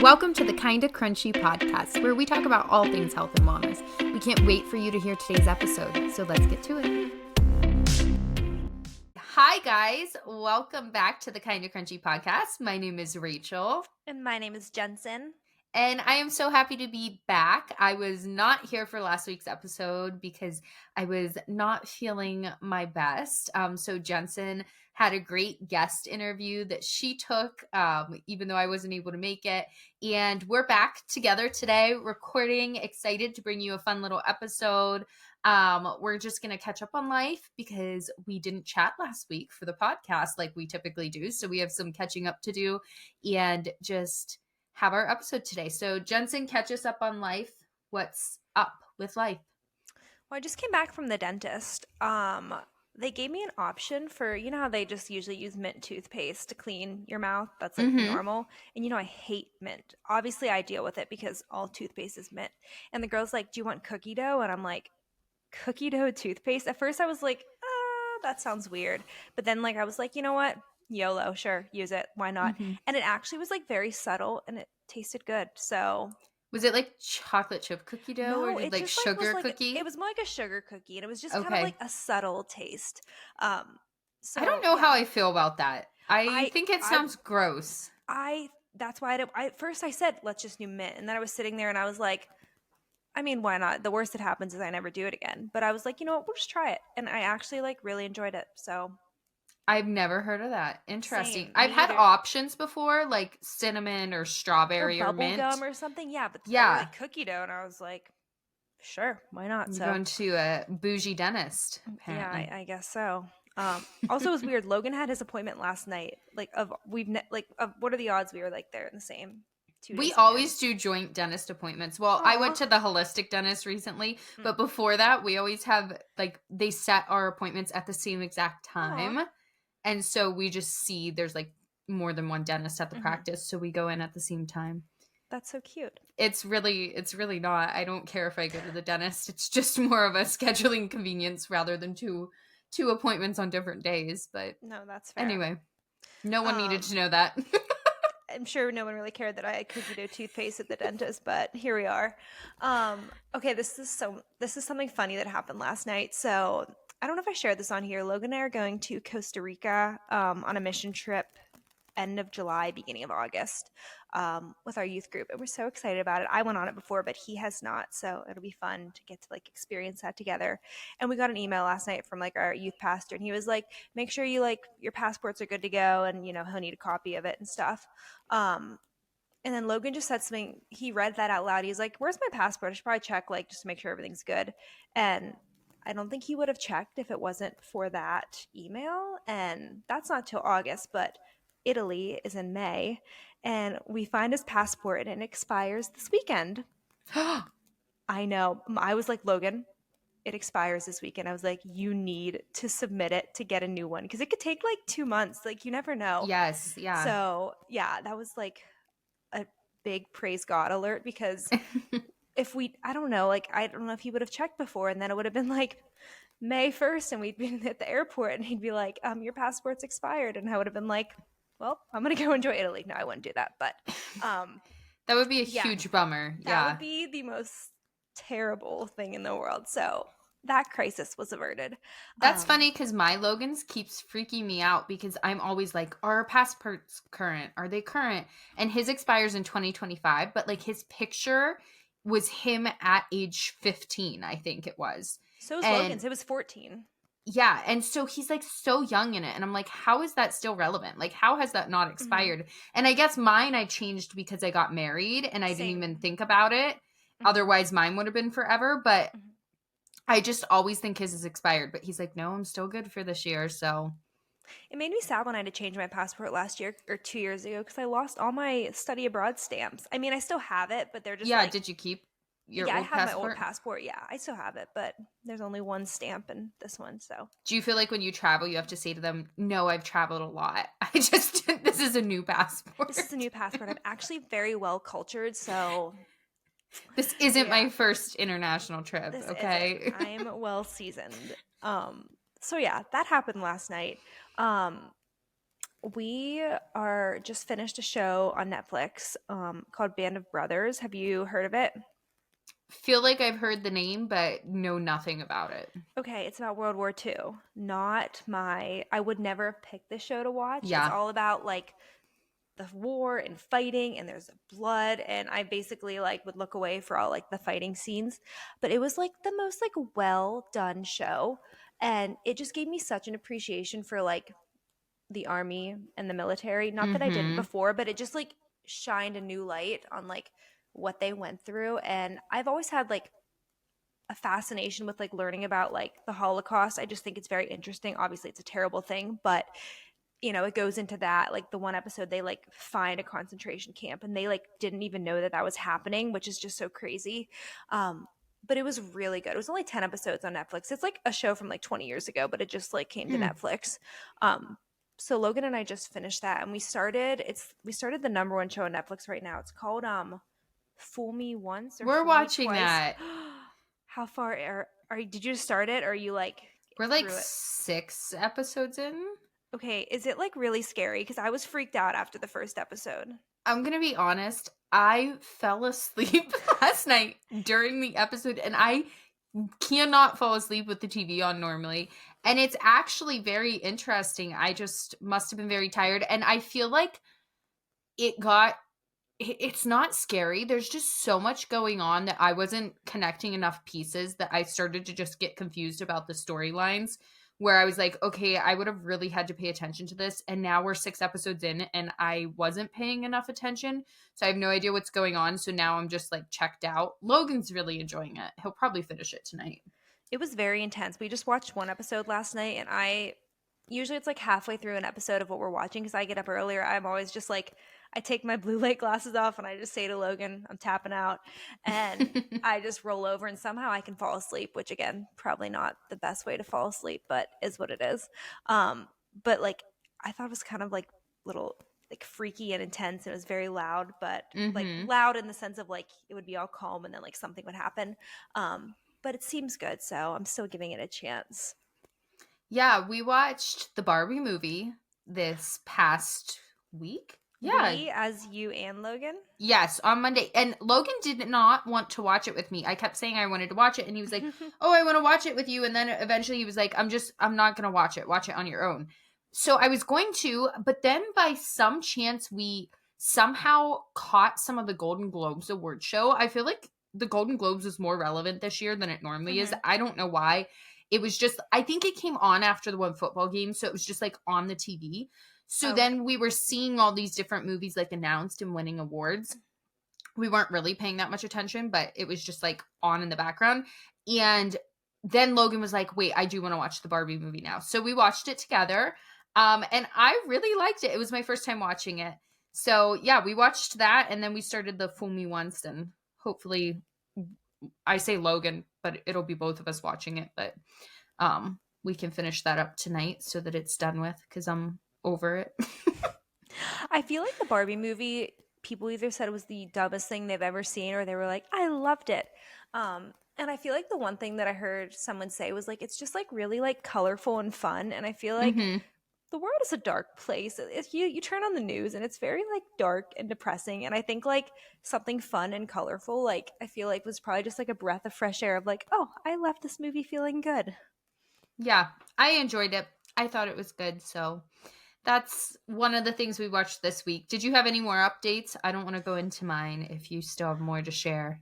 Welcome to the Kinda Crunchy podcast, where we talk about all things health and wellness. We can't wait for you to hear today's episode, so let's get to it. Hi guys, welcome back to the Kinda Crunchy podcast. My name is Rachel. And my name is Jensen. And I am so happy to be back. I was not here for last week's episode because I was not feeling my best. So Jensen had a great guest interview that she took, even though I wasn't able to make it. And we're back together today, recording, excited to bring you a fun little episode. We're just going to catch up on life because we didn't chat last week for the podcast like we typically do. So we have some catching up to do and just have our episode today. So Jensen, catch us up on life. What's up with life? Well, I just came back from the dentist. They gave me an option for, you know how they just usually use mint toothpaste to clean your mouth? That's like normal. And you know, I hate mint. Obviously, I deal with it because all toothpaste is mint. And the girl's like, do you want cookie dough? And I'm like, cookie dough toothpaste? At first I was like, that sounds weird. But then I was like, you know what? YOLO, sure, use it. Why not? And it actually was very subtle and it tasted good. So was it like chocolate chip cookie dough or it like just sugar was cookie? It was more like a sugar cookie, and it was just kind of a subtle taste. So I don't know how I feel about that. I think it sounds gross. That's why at first I said let's just do mint, and then I was sitting there and I was like, I mean, why not? The worst that happens is I never do it again. But I was like, you know what, we'll just try it, and I actually really enjoyed it. So I've never heard of that. Interesting. Same, I've had options before, like cinnamon or strawberry or mint. Bubble gum or something. Yeah, but they were like cookie dough, and I was like, sure, why not? You're going to a bougie dentist, apparently. Yeah, I guess so. Also, it was weird. Logan had his appointment last night. What are the odds we were there in the same 2 days? We always do joint dentist appointments. Well, I went to the holistic dentist recently, but before that, we always have they set our appointments at the same exact time. And so we just see there's more than one dentist at the practice. So we go in at the same time. That's so cute. It's really not. I don't care if I go to the dentist. It's just more of a scheduling convenience rather than two appointments on different days. But no, that's fair. Anyway, no one needed to know that. I'm sure no one really cared that I had cookie dough toothpaste at the dentist, but here we are. Okay, this is something funny that happened last night. So I don't know if I shared this on here. Logan and I are going to Costa Rica on a mission trip end of July, beginning of August with our youth group. And we're so excited about it. I went on it before, but he has not. So it'll be fun to get to experience that together. And we got an email last night from our youth pastor. And he was like, make sure you your passports are good to go. And, he'll need a copy of it and stuff. And then Logan just said something. He read that out loud. He's like, where's my passport? I should probably check just to make sure everything's good. And I don't think he would have checked if it wasn't for that email. And that's not till August, but Italy is in May. And we find his passport and it expires this weekend. I know. I was like, Logan, it expires this weekend. I was like, you need to submit it to get a new one because it could take 2 months. You never know. Yes. Yeah. So yeah, that was a big praise God alert because I don't know if he would have checked before and then it would have been May 1st and we'd been at the airport and he'd be like, your passport's expired. And I would have been like, well, I'm going to go enjoy Italy. No, I wouldn't do that. But that would be a huge bummer. That would be the most terrible thing in the world. So that crisis was averted. That's funny because my Logan's keeps freaking me out because I'm always like, are our passports current? Are they current? And his expires in 2025. But his picture was him at age 15, I think it was. So was Logan's. It was 14. Yeah, and so he's so young in it, and I'm like, how is that still relevant? How has that not expired? And I guess mine I changed because I got married, and I didn't even think about it. Otherwise, mine would have been forever, but I just always think his is expired. But he's like, no, I'm still good for this year, so. It made me sad when I had to change my passport last year or 2 years ago because I lost all my study abroad stamps. I mean, I still have it, but they're just did you keep your old passport? I have my old passport. Yeah, I still have it, but there's only one stamp in this one. So, do you feel like when you travel, you have to say to them, "No, I've traveled a lot. This is a new passport. This is a new passport. I'm actually very well cultured, so this isn't my first international trip. Okay, I am well seasoned. So yeah, that happened last night. We are just finished a show on Netflix called Band of Brothers. Have you heard of it? Feel like I've heard the name, but know nothing about it. Okay, it's about World War II. Not my, I would never have picked this show to watch. It's Yeah. all about like the war and fighting and there's blood and I basically like would look away for all like the fighting scenes. But it was like the most like well done show and it just gave me such an appreciation for like the army and the military. Not that I didn't Mm-hmm. before, but it just like shined a new light on like what they went through. And I've always had like a fascination with like learning about like the Holocaust. I just think it's very interesting. Obviously, it's a terrible thing, but it goes into that. Like the one episode, they like find a concentration camp and they like didn't even know that that was happening, which is just so crazy. But it was really good. It was only 10 episodes on Netflix. It's like a show from like 20 years ago, but it just like came to Mm. Netflix. So Logan and I just finished that and we started the number one show on Netflix right now. It's called Fool Me Once or We're Fool Me watching Twice. that. How far are you, did you start it or are you like We're like through it? 6 episodes in. Okay, is it like really scary? Because I was freaked out after the first episode. I'm gonna be honest. I fell asleep last night during the episode, and I cannot fall asleep with the TV on normally. And it's actually very interesting. I just must have been very tired. And I feel like it got it's not scary. There's just so much going on that I wasn't connecting enough pieces that I started to just get confused about the storylines where I was like, okay, I would have really had to pay attention to this. And now we're 6 episodes in and I wasn't paying enough attention. So I have no idea what's going on. So now I'm just like checked out. Logan's really enjoying it. He'll probably finish it tonight. It was very intense. We just watched one episode last night, and I usually it's like halfway through an episode of what we're watching because I get up earlier. I'm always just like, I take my blue light glasses off and I just say to Logan, I'm tapping out. And I just roll over and somehow I can fall asleep, which again, probably not the best way to fall asleep, but is what it is. But like, I thought it was kind of like little like freaky and intense. And it was very loud, but like hmm loud in the sense of like it would be all calm and then like something would happen. But it seems good, so I'm still giving it a chance. Yeah, we watched the Barbie movie this past week. Yeah. We, as you and Logan. Yes, on Monday. And Logan did not want to watch it with me. I kept saying I wanted to watch it and he was like, "Oh, I want to watch it with you." And then eventually he was like, I'm not going to watch it. Watch it on your own." So I was going to, but then by some chance we somehow caught some of the Golden Globes award show. I feel like the Golden Globes was more relevant this year than it normally is. Mhm. I don't know why. It was just I think it came on after the one football game, so it was just like on the TV. So Okay. then we were seeing all these different movies like announced and winning awards. We weren't really paying that much attention, but it was just like on in the background. And then Logan was like, "Wait, I do want to watch the Barbie movie now." So we watched it together. And I really liked it. It was my first time watching it. So yeah, we watched that and then we started the Fool Me Once and hopefully I say Logan, but it'll be both of us watching it, but we can finish that up tonight so that it's done with because I'm over it. I feel like the Barbie movie, people either said it was the dumbest thing they've ever seen or they were like, I loved it. And I feel like the one thing that I heard someone say was like, it's just like really like colorful and fun. And I feel like hmm the world is a dark place. You turn on the news and it's very like dark and depressing. And I think like something fun and colorful, like I feel like was probably just like a breath of fresh air of like, oh, I left this movie feeling good. Yeah, I enjoyed it. I thought it was good. So that's one of the things we watched this week. Did you have any more updates? I don't want to go into mine if you still have more to share.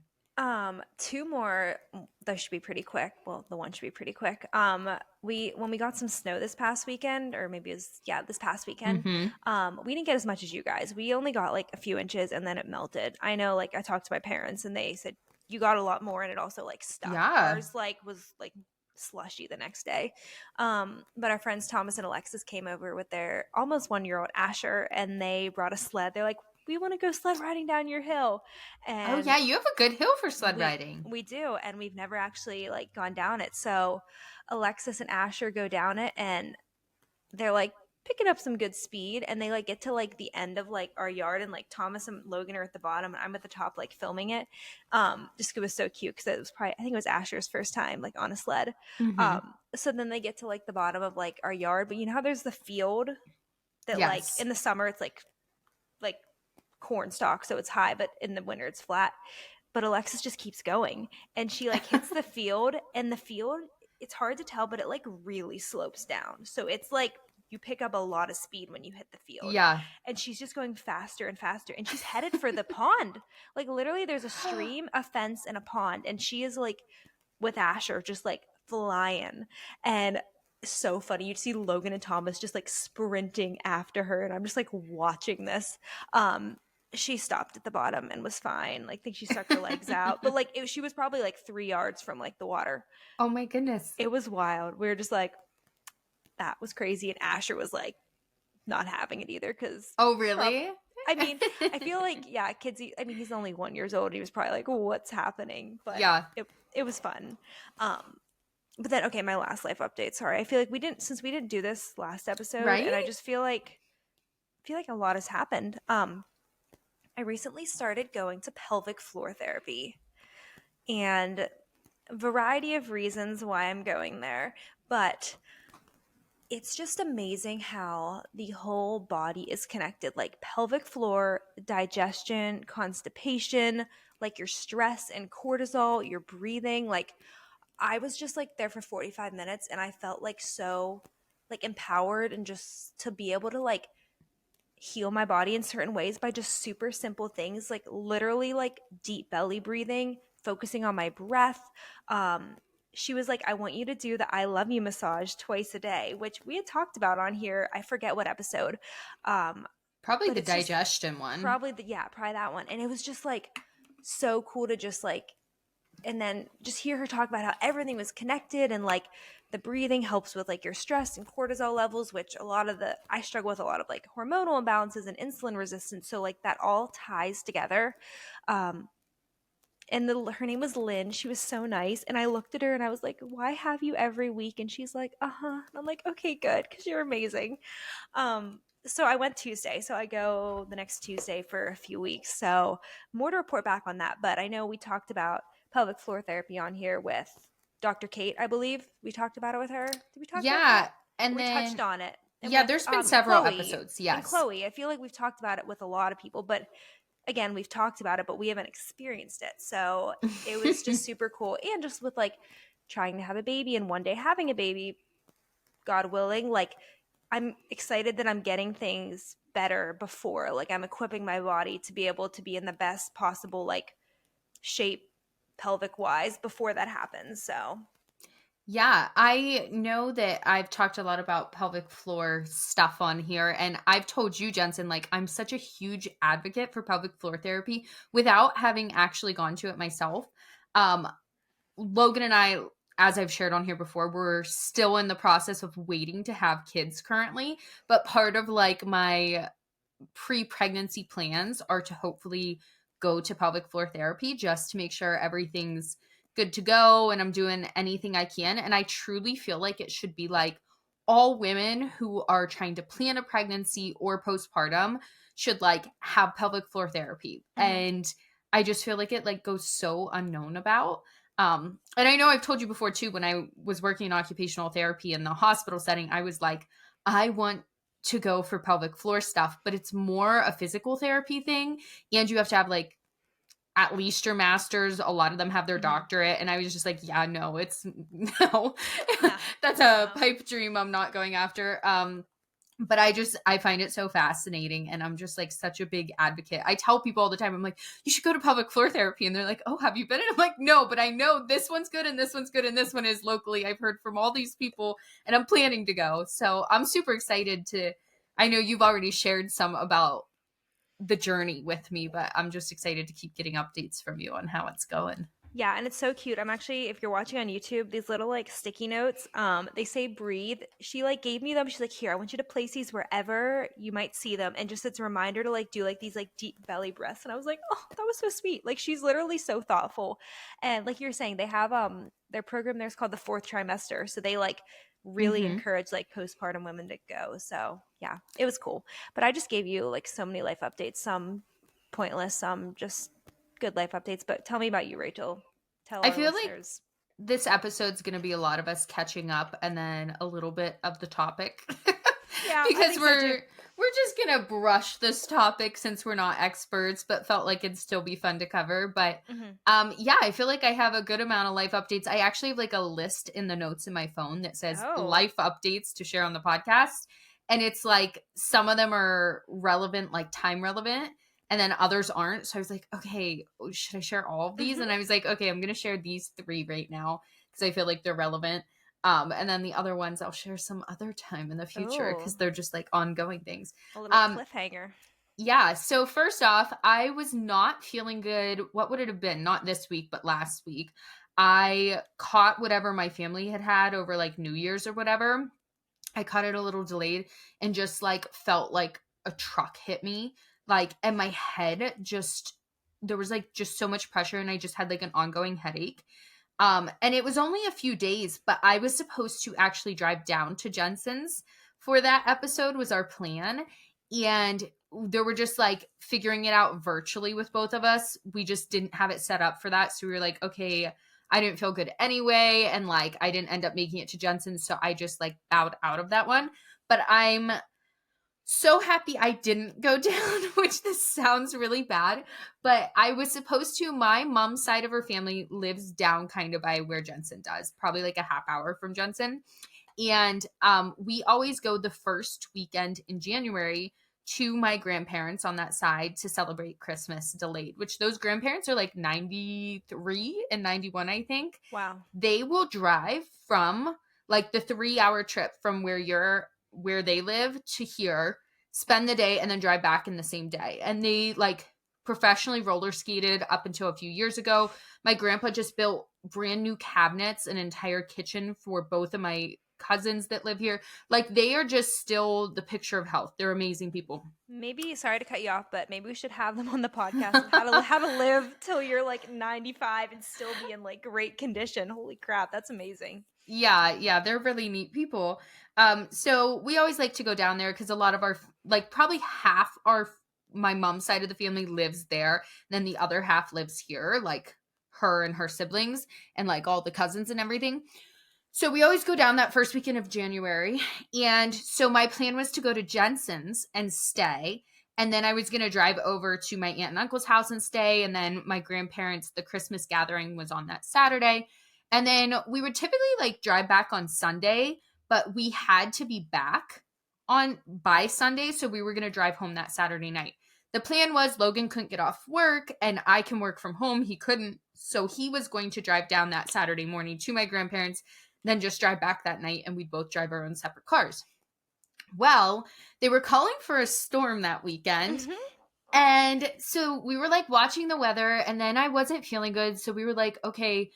Two more. Those should be pretty quick. Well, the one should be pretty quick. We when we got some snow this past weekend, or maybe it was yeah, this past weekend. hmm We didn't get as much as you guys. We only got like a few inches, and then it melted. I know, like I talked to my parents, and they said you got a lot more, and it also like stuck. Yeah. Ours like was like slushy the next day. But our friends Thomas and Alexis came over with their almost 1 year old Asher, and they brought a sled. They're like, we want to go sled riding down your hill, Oh, and yeah. You have a good hill for sled we riding. we do, and we've never actually like gone down it. So Alexis and Asher go down it, and they're like picking up some good speed, and they like get to like the end of like our yard, and like Thomas and Logan are at the bottom, and I'm at the top like filming it. Just it was so cute because it was probably I think it was Asher's first time like on a sled. hmm So then they get to like the bottom of like our yard, but you know how there's the field that like Yes. in the summer it's like corn stalk, so it's high, but in the winter it's flat. But Alexis just keeps going, and she like hits the field, and the field, it's hard to tell, but it like really slopes down. So it's like you pick up a lot of speed when you hit the field. Yeah. And she's just going faster and faster, and she's headed for the pond. Like literally there's a stream, a fence, and a pond, and she is like with Asher just like flying. And so funny. You'd see Logan and Thomas just like sprinting after her, and I'm just like watching this. Um, she stopped at the bottom and was fine. Like, I think she stuck her legs out, but like she was probably like 3 yards from like the water. Oh my goodness. It was wild. We were just like, that was crazy. And Asher was like not having it either because Oh, he's probably. really? I mean, I feel like yeah, kids. I mean, he's only 1 year old. He was probably like, "What's happening?" But Yeah. it was fun. But then okay, my last life update. Sorry, I feel like we didn't do this last episode, Right? and I just feel like a lot has happened. I recently started going to pelvic floor therapy, and a variety of reasons why I'm going there, but it's just amazing how the whole body is connected, like pelvic floor, digestion, constipation, like your stress and cortisol, your breathing. Like I was just like there for 45 minutes, and I felt like so like empowered, and just to be able to like heal my body in certain ways by just super simple things, like literally like deep belly breathing, focusing on my breath. um she was like, I want you to do the I love you massage twice a day, which we had talked about on here. I forget what episode. um Probably but the it's just digestion one. probably that one. And it was just like so cool to just like, and then just hear her talk about how everything was connected, and like the breathing helps with like your stress and cortisol levels, which a lot of the I struggle with a lot of like hormonal imbalances and insulin resistance, so like that all ties together. um and her name was Lynn. She was so nice, and I looked at her and I was like, why have you every week? And she's like, uh-huh. And I'm like, okay, good, because you're amazing. So I went Tuesday. So I go the next Tuesday for a few weeks. So more to report back on that. But I know we talked about pelvic floor therapy on here with Dr. Kate, I believe. We talked about it with her. Did we talk about that? Yeah. And We touched then, on it. And yeah, with there's been several Chloe. episodes. And Yes. Chloe, I feel like we've talked about it with a lot of people, but again, we've talked about it, but we haven't experienced it. So it was just super cool. And just with like trying to have a baby and one day having a baby, God willing, like I'm excited that I'm getting things better before. Like I'm equipping my body to be able to be in the best possible like shape pelvic wise before that happens. So Yeah, I know that I've talked a lot about pelvic floor stuff on here, and I've told you, Jensen, like I'm such a huge advocate for pelvic floor therapy without having actually gone to it myself. Um, Logan and I, as I've shared on here before, we're still in the process of waiting to have kids currently, but part of like my pre-pregnancy plans are to hopefully go to pelvic floor therapy just to make sure everything's good to go and I'm doing anything I can. And I truly feel like it should be like all women who are trying to plan a pregnancy or postpartum should like have pelvic floor therapy. mhm. And I just feel like it like goes so unknown about. And I know I've told you before too, when I was working in occupational therapy in the hospital setting, I was like, I want to go for pelvic floor stuff, but it's more a physical therapy thing. And you have to have like at least your master's. A lot of them have their Mhm. doctorate. And I was just like, yeah, no, it's no, Yeah. that's a No. pipe dream I'm not going after. But I find it so fascinating, and I'm just like such a big advocate. I tell people all the time, I'm like, you should go to pelvic floor therapy, and they're like, oh, have you been? And I'm like, no, but I know this one's good and this one's good and this one is locally. I've heard from all these people, and I'm planning to go. So I'm super excited to. I know you've already shared some about the journey with me, but I'm just excited to keep getting updates from you on how it's going. Yeah, and it's so cute. I'm actually, if you're watching on YouTube, these little like sticky notes, they say breathe. She like gave me them. She's like, here, I want you to place these wherever you might see them. And just it's a reminder to like do like these like deep belly breaths. And I was like, oh, that was so sweet. Like she's literally so thoughtful. And like you're saying, they have their program there's called the fourth trimester. So they like really Mm-hmm. encourage like postpartum women to go. So yeah, it was cool. But I just gave you like so many life updates, some pointless, some just good life updates. But tell me about you, Rachel. Tell I our feel like listeners. this episode's going to be a lot of us catching up and then a little bit of the topic Yeah, I because think so too. we're just gonna brush this topic since we're not experts, but felt like it'd still be fun to cover. But Mhm. yeah, I feel like I have a good amount of life updates. I actually have like a list in the notes in my phone that says Oh. life updates to share on the podcast. And it's like some of them are relevant, like time relevant, and then others aren't. So I was like, okay, should I share all of these? Mhm. And I was like, okay, I'm gonna share these three right now because I feel like they're relevant. And then the other ones I'll share some other time in the future Oh, because they're just like ongoing things. a little Um, cliffhanger. yeah. So first off, I was not feeling good. What would it have been? Not this week, but last week. I caught whatever my family had had over like New Year's or whatever. I caught it a little delayed and just like felt like a truck hit me. Like, and my head just, there was like just so much pressure and I just had like an ongoing headache. And it was only a few days, but I was supposed to actually drive down to Jensen's for that episode was our plan. And there were just like figuring it out virtually with both of us. We just didn't have it set up for that. So we were like, okay, I didn't feel good anyway. And like I didn't end up making it to Jensen's. So I just like bowed out of that one. But I'm so happy I didn't go down, which this sounds really bad, but I was supposed to. My mom's side of her family lives down kind of by where Jensen does, probably like a half hour from Jensen. And we always go the first weekend in January to my grandparents on that side to celebrate Christmas delayed, which those grandparents are like 93 and 91, I think. Wow. They will drive from like the 3 hour trip from where they live to here, spend the day, and then drive back in the same day. And they like professionally roller skated up until a few years ago. My grandpa just built brand new cabinets, an entire kitchen for both of my cousins that live here. Like they are just still the picture of health. They're amazing people. Maybe, sorry to cut you off, but maybe we should have them on the podcast of how to live till you're like 95 and still be in like great condition. Holy crap, that's amazing. Yeah, they're really neat people. So we always like to go down there because a lot of our, like, probably half our my mom's side of the family lives there. Then the other half lives here, like her and her siblings, and like all the cousins and everything. So we always go down that first weekend of January. And so my plan was to go to Jensen's and stay. And then I was going to drive over to my aunt and uncle's house and stay. And then my grandparents, the Christmas gathering was on that Saturday. And then we would typically like drive back on Sunday, but we had to be back on by Sunday. So we were going to drive home that Saturday night. The plan was Logan couldn't get off work and I can work from home. He couldn't. So he was going to drive down that Saturday morning to my grandparents, then just drive back that night and we'd both drive our own separate cars. Well, they were calling for a storm that weekend. Mhm. And so we were like watching the weather and then I wasn't feeling good. So we were like, okay,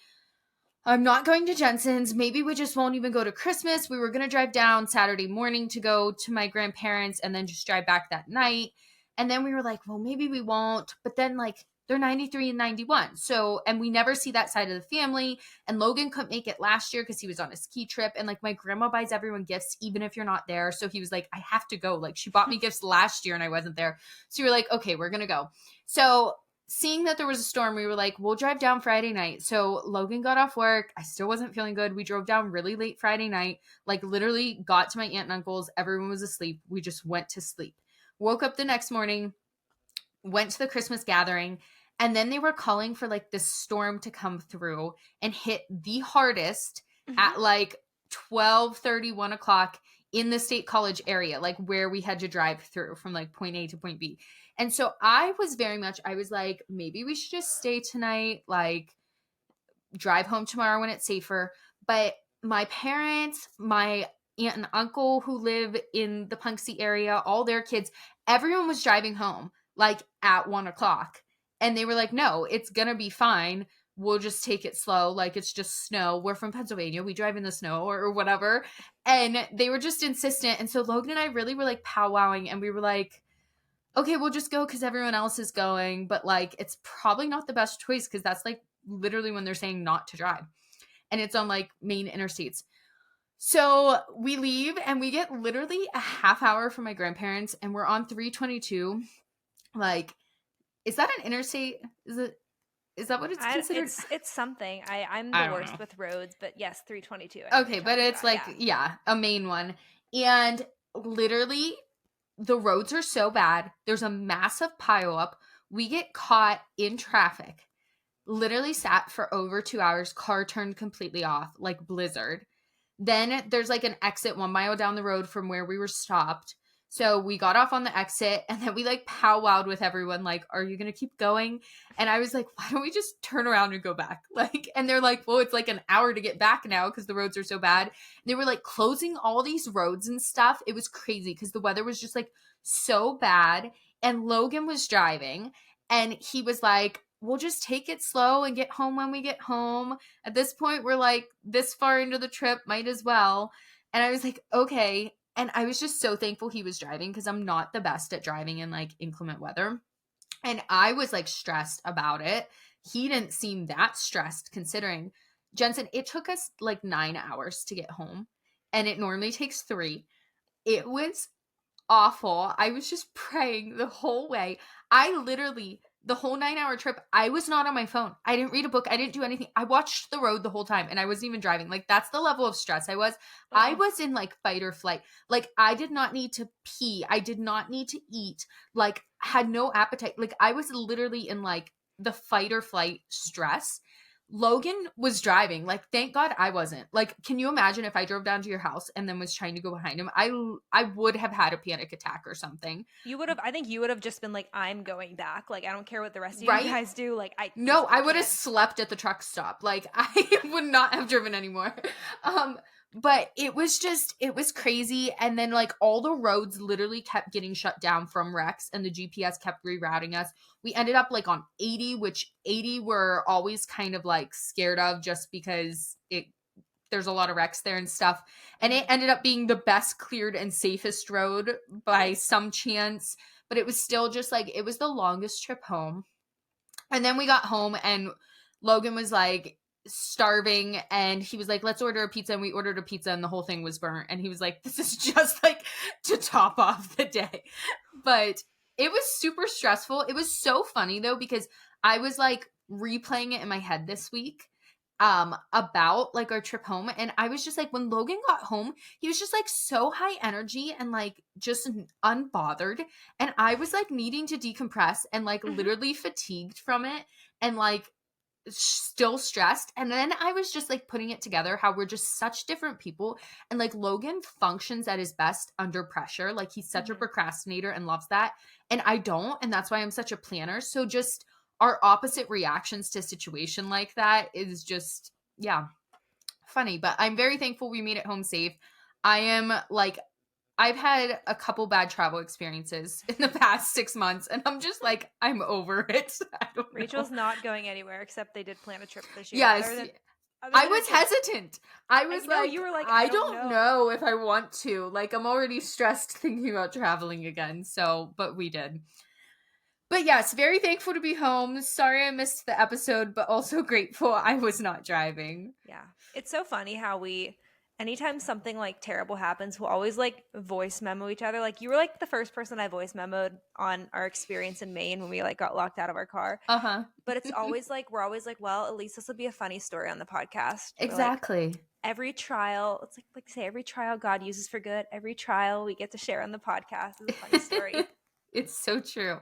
I'm not going to Jensen's. Maybe we just won't even go to Christmas. We were going to drive down Saturday morning to go to my grandparents and then just drive back that night. And then we were like, well, maybe we won't. But then, like, they're 93 and 91. So, and we never see that side of the family. And Logan couldn't make it last year because he was on a ski trip. And like, my grandma buys everyone gifts, even if you're not there. So he was like, I have to go. Like, she bought me gifts last year and I wasn't there. So we were like, okay, we're going to go. So seeing that there was a storm, we were like, we'll drive down Friday night. So Logan got off work. I still wasn't feeling good. We drove down really late Friday night, like literally got to my aunt and uncle's. Everyone was asleep. We just went to sleep. Woke up the next morning, went to the Christmas gathering, and then they were calling for like this storm to come through and hit the hardest Mhm. at like 12:30, 1 o'clock in the State College area, like where we had to drive through from like point A to point B. And so I was very much, I was like, maybe we should just stay tonight, like drive home tomorrow when it's safer. But my parents, my aunt and uncle who live in the Punxsutawney area, all their kids, everyone was driving home like at 1 o'clock. And they were like, no, it's going to be fine. We'll just take it slow. Like it's just snow. We're from Pennsylvania. We drive in the snow or whatever. And they were just insistent. And so Logan and I really were like powwowing and we were like, okay, we'll just go because everyone else is going. But like, it's probably not the best choice because that's like literally when they're saying not to drive. And it's on like main interstates. So we leave and we get literally a half hour from my grandparents and we're on 322. Like, is that an interstate? Is that what it's considered? It's something. I'm I the don't worst know. with roads, but yes, 322. I know what Okay, you're but talking it's about. like, Yeah. yeah, a main one. And literally the roads are so bad. There's a massive pileup. We get caught in traffic. Literally sat for over 2 hours. Car turned completely off, like blizzard. Then there's like an exit 1 mile down the road from where we were stopped. So we got off on the exit and then we like powwowed with everyone, like, are you going to keep going? And I was like, why don't we just turn around and go back? Like, and they're like, well, it's like an hour to get back now because the roads are so bad. And they were like closing all these roads and stuff. It was crazy because the weather was just like so bad. And Logan was driving and he was like, we'll just take it slow and get home when we get home. At this point, we're like this far into the trip, might as well. And I was like, okay. And I was just so thankful he was driving because I'm not the best at driving in like inclement weather. And I was like stressed about it. He didn't seem that stressed considering. Jensen, it took us like 9 hours to get home, and it normally takes 3. It was awful. I was just praying the whole way. I literally, the whole 9 hour trip, I was not on my phone. I didn't read a book. I didn't do anything. I watched the road the whole time and I wasn't even driving. Like, that's the level of stress I was. I Oh, was in like fight or flight. Like, I did not need to pee. I did not need to eat. Like, had no appetite. Like, I was literally in like the fight or flight stress. Logan was driving. Like, thank God I wasn't. Like, can you imagine if I drove down to your house and then was trying to go behind him? I would have had a panic attack or something. you would have. I think you would have just been like, "I'm going back. Like, I don't care what the rest of you Right? guys do. Like, I No, physically I would have can't." slept at the truck stop. Like, I would not have driven anymore. Um but it was crazy. And then like all the roads literally kept getting shut down from wrecks and the GPS kept rerouting us. We ended up like on 80, which 80 we're always kind of like scared of just because there's a lot of wrecks there and stuff. And it Mhm. ended up being the best cleared and safest road by Nice. some chance. But it was still just like, it was the longest trip home. And then we got home and Logan was like starving and he was like, let's order a pizza. And we ordered a pizza and the whole thing was burnt. And he was like, this is just like to top off the day. But it was super stressful. It was so funny though, because I was like replaying it in my head this week about like our trip home, and I was just like, when Logan got home he was just like so high energy and like just unbothered, and I was like needing to decompress and like Mhm. literally fatigued from it and like still stressed. And then I was just like putting it together how we're just such different people, and like Logan functions at his best under pressure. Like, he's such a Mhm. procrastinator and loves that, and I don't, and that's why I'm such a planner. So just our opposite reactions to a situation like that is just, yeah, funny. But I'm very thankful we made it home safe. I am like, I've had a couple bad travel experiences in the past 6 months, and I'm just like, I'm over it. I don't know. Rachel's not going anywhere except they did plan a trip this year. Yes, Other I than a was kid. hesitant. I was No, you like, were like, I I don't don't know. know if I want to. Like, I'm already stressed thinking about traveling again. So, but we did. But yes, very thankful to be home. Sorry I missed the episode, but also grateful I was not driving. Yeah. It's so funny how anytime something like terrible happens, we'll always like voice memo each other. Like, you were like the first person I voice memoed on our experience in Maine when we like got locked out of our car. Uh huh. But it's always like, we're always like, well, at least this will be a funny story on the podcast. We're like, Exactly. every trial, it's like say every trial God uses for good. Every trial we get to share on the podcast is a funny story. It's so true.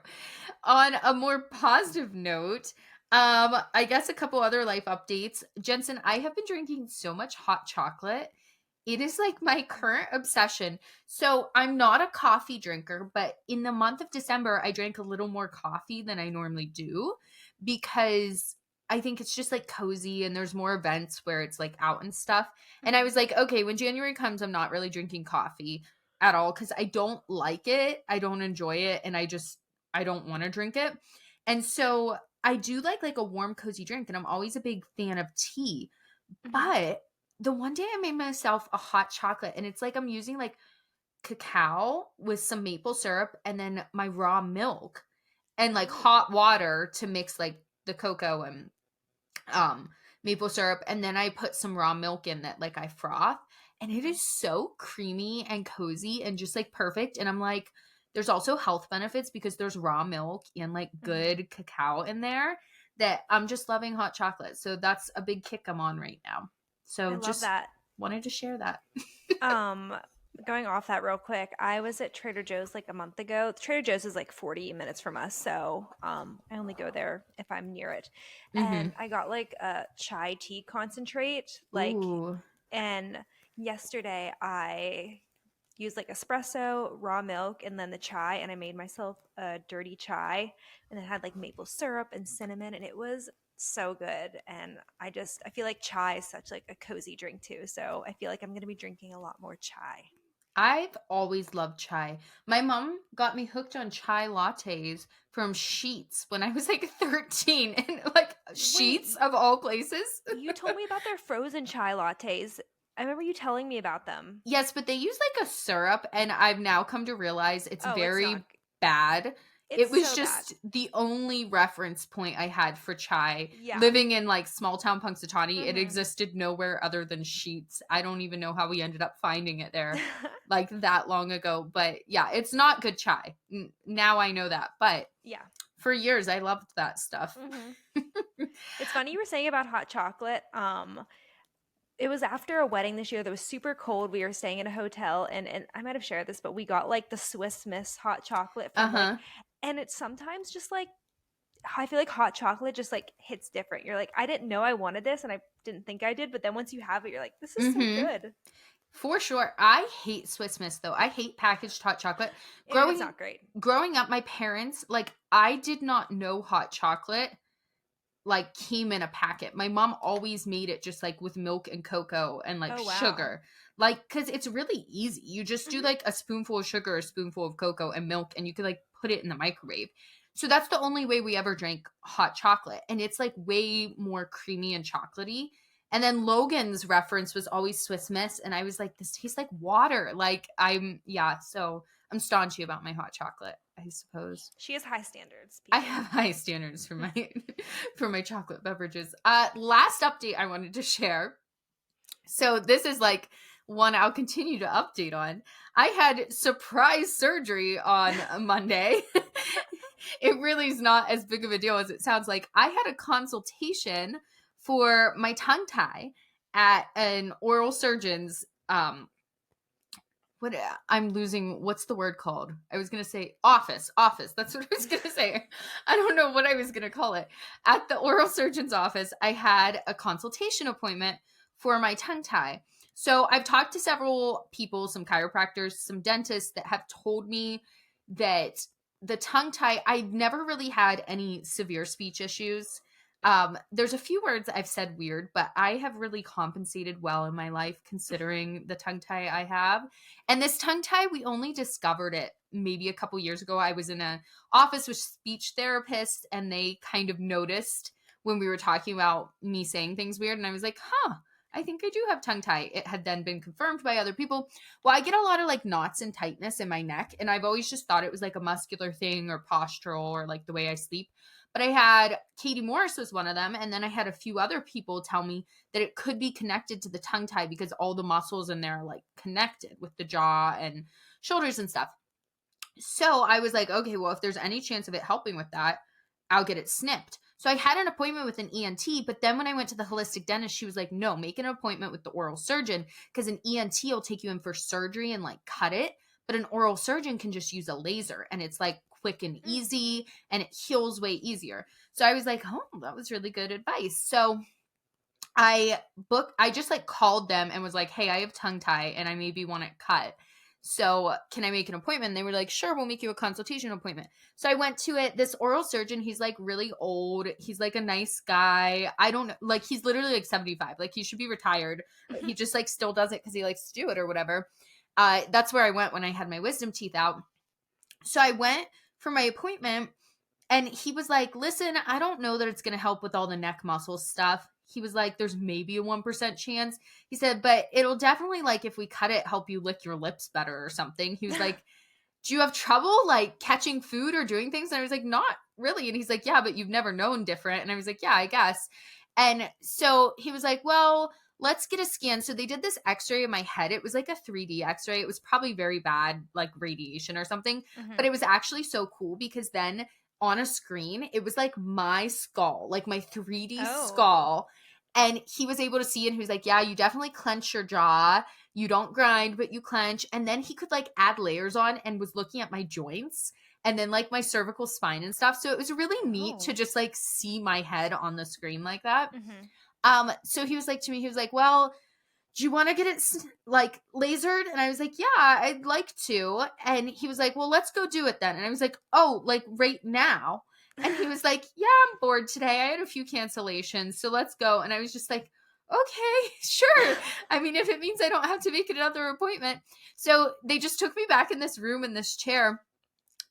On a more positive note, I guess a couple other life updates. Jensen, I have been drinking so much hot chocolate. It is like my current obsession. So I'm not a coffee drinker, but in the month of December, I drank a little more coffee than I normally do because I think it's just like cozy and there's more events where it's like out and stuff. And I Mhm. was like, okay, when January comes, I'm not really drinking coffee at all because I don't like it. I don't enjoy it. And I don't want to drink it. And so I do like a warm, cozy drink. And I'm always a big fan of tea. Mhm. But the one day I made myself a hot chocolate, and it's like I'm using like cacao with some maple syrup and then my raw milk and like Ooh. hot water to mix like the cocoa and um maple syrup, and then I put some raw milk in that like I froth, and it Mhm. is so creamy and cozy and just like perfect. And I'm like, there's also health benefits because there's raw milk and like Mhm. good cacao in there, that I'm just loving hot chocolate. So that's a big kick I'm on right now. I So love just that. wanted to share that. Um, going off that real quick, I was at Trader Joe's like a month ago. Trader Joe's is like 40 minutes from us, so I only go there if I'm near it. Mm-hmm. And I got like a chai tea concentrate, like, Ooh. and yesterday I used like espresso, raw milk, and then the chai, and I made myself a dirty chai, and it had like maple syrup and cinnamon, and it was so good. And I feel like chai is such like a cozy drink too, so I feel like I'm gonna be drinking a lot more chai. I've always loved chai. My mom got me hooked on chai lattes from Sheets when I was like 13 and like Wait, Sheets of all places. you told me about their frozen chai lattes. I remember you telling me about them. Yes, but they use like a syrup, and I've now come to realize it's Oh, it's not. very bad. It's It was so bad. just the only reference point I had for chai. Yeah. Living in like small town Punxsutawney, it Mm-hmm. existed nowhere other than Sheets. I don't even know how we ended up finding it there like that long ago. But yeah, it's not good chai. Now I know that. But Yeah. for years, I loved that stuff. Mm-hmm. It's funny you were saying about hot chocolate. It was after a wedding this year that was super cold. We were staying in a hotel, and I might have shared this, but we got like the Swiss Miss hot chocolate Uh from like, huh. and it's sometimes just like, I feel like hot chocolate just like hits different. You're like, I didn't know I wanted this, and I didn't think I did, but then once you have it, you're like, this is so Mm hmm. good. For sure. I hate Swiss Miss though. I hate packaged hot chocolate. It's Growing not great. growing up, my parents, like I did not know hot chocolate like came in a packet. My mom always made it just like with milk and cocoa and like Oh wow. sugar. Like cuz it's really easy. You just do Hmm. like a spoonful of sugar, a spoonful of cocoa and milk and you could like put it in the microwave. So that's the only way we ever drank hot chocolate and it's like way more creamy and chocolatey. And then Logan's reference was always Swiss Miss and I was like this tastes like water. Like so I'm staunchy about my hot chocolate, I suppose. She has high standards, I people. have high standards for my for my chocolate beverages. Last update I wanted to share. So this is like one I'll continue to update on. I had surprise surgery on a Monday. It really is not as big of a deal as it sounds like. I had a consultation for my tongue tie at an oral surgeon's what I'm losing what's the word called? I was going to say office. That's what I was going to say. I don't know what I was going to call it. At the oral surgeon's office, I had a consultation appointment for my tongue tie. So I've talked to several people, some chiropractors, some dentists that have told me that the tongue tie, I've never really had any severe speech issues. There's a few words I've said weird, but I have really compensated well in my life considering the tongue tie I have. And this tongue tie, we only discovered it maybe a couple years ago. I was in a office with speech therapists and they kind of noticed when we were talking about me saying things weird. And I was like, I think I do have tongue tie. It had then been confirmed by other people. Well, I get a lot of like knots and tightness in my neck. And I've always just thought it was like a muscular thing or postural or like the way I sleep. But I had Katie Morris was one of them. And then I had a few other people tell me that it could be connected to the tongue tie because all the muscles in there are like connected with the jaw and shoulders and stuff. So I was like, okay, well, if there's any chance of it helping with that, I'll get it snipped. So I had an appointment with an ENT, but then when I went to the holistic dentist, she was like, no, make an appointment with the oral surgeon because an ENT will take you in for surgery and like cut it. But an oral surgeon can just use a laser and it's like quick and Mm. easy and it heals way easier. So I was like, oh, that was really good advice. So I just like called them and was like, hey, I have tongue tie and I maybe want it cut. So can I make an appointment? And they were like, sure, we'll make you a consultation appointment. So I went to it. This oral surgeon, he's like really old. He's like a nice guy. I don't know, like he's literally like 75. Like he should be retired, but he just like still does it because he likes to do it or whatever. That's where I went when I had my wisdom teeth out. So I went for my appointment and he was like, listen, I don't know that it's going to help with all the neck muscle stuff. He was like, there's maybe a 1% chance. He said, but it'll definitely, like, if we cut it, help you lick your lips better or something. He was like, do you have trouble, like, catching food or doing things? And I was like, not really. And he's like, yeah, but you've never known different. And I was like, yeah, I guess. And so he was like, well, let's get a scan. So they did this x-ray of my head. It was like a 3D x-ray. It was probably very bad, like radiation or something. But Hmm. it was actually so cool because then on a screen, it was like my skull, like my 3D Oh. skull. And he was able to see, and he was like, yeah, you definitely clench your jaw. you don't grind, but you clench. And then he could like add layers on and was looking at my joints and then like my cervical spine and stuff. So it was really neat to just like see my head on the screen like that. So he was like to me, he was like, well, do you want to get it like lasered? And I was like, yeah, I'd like to. And he was like, well, let's go do it then. And I was like, oh, like right now. And he was like, yeah, I'm bored today. I had a few cancellations, so let's go. And I was just like, okay, sure. I mean, if it means I don't have to make another appointment. So they just took me back in this room in this chair.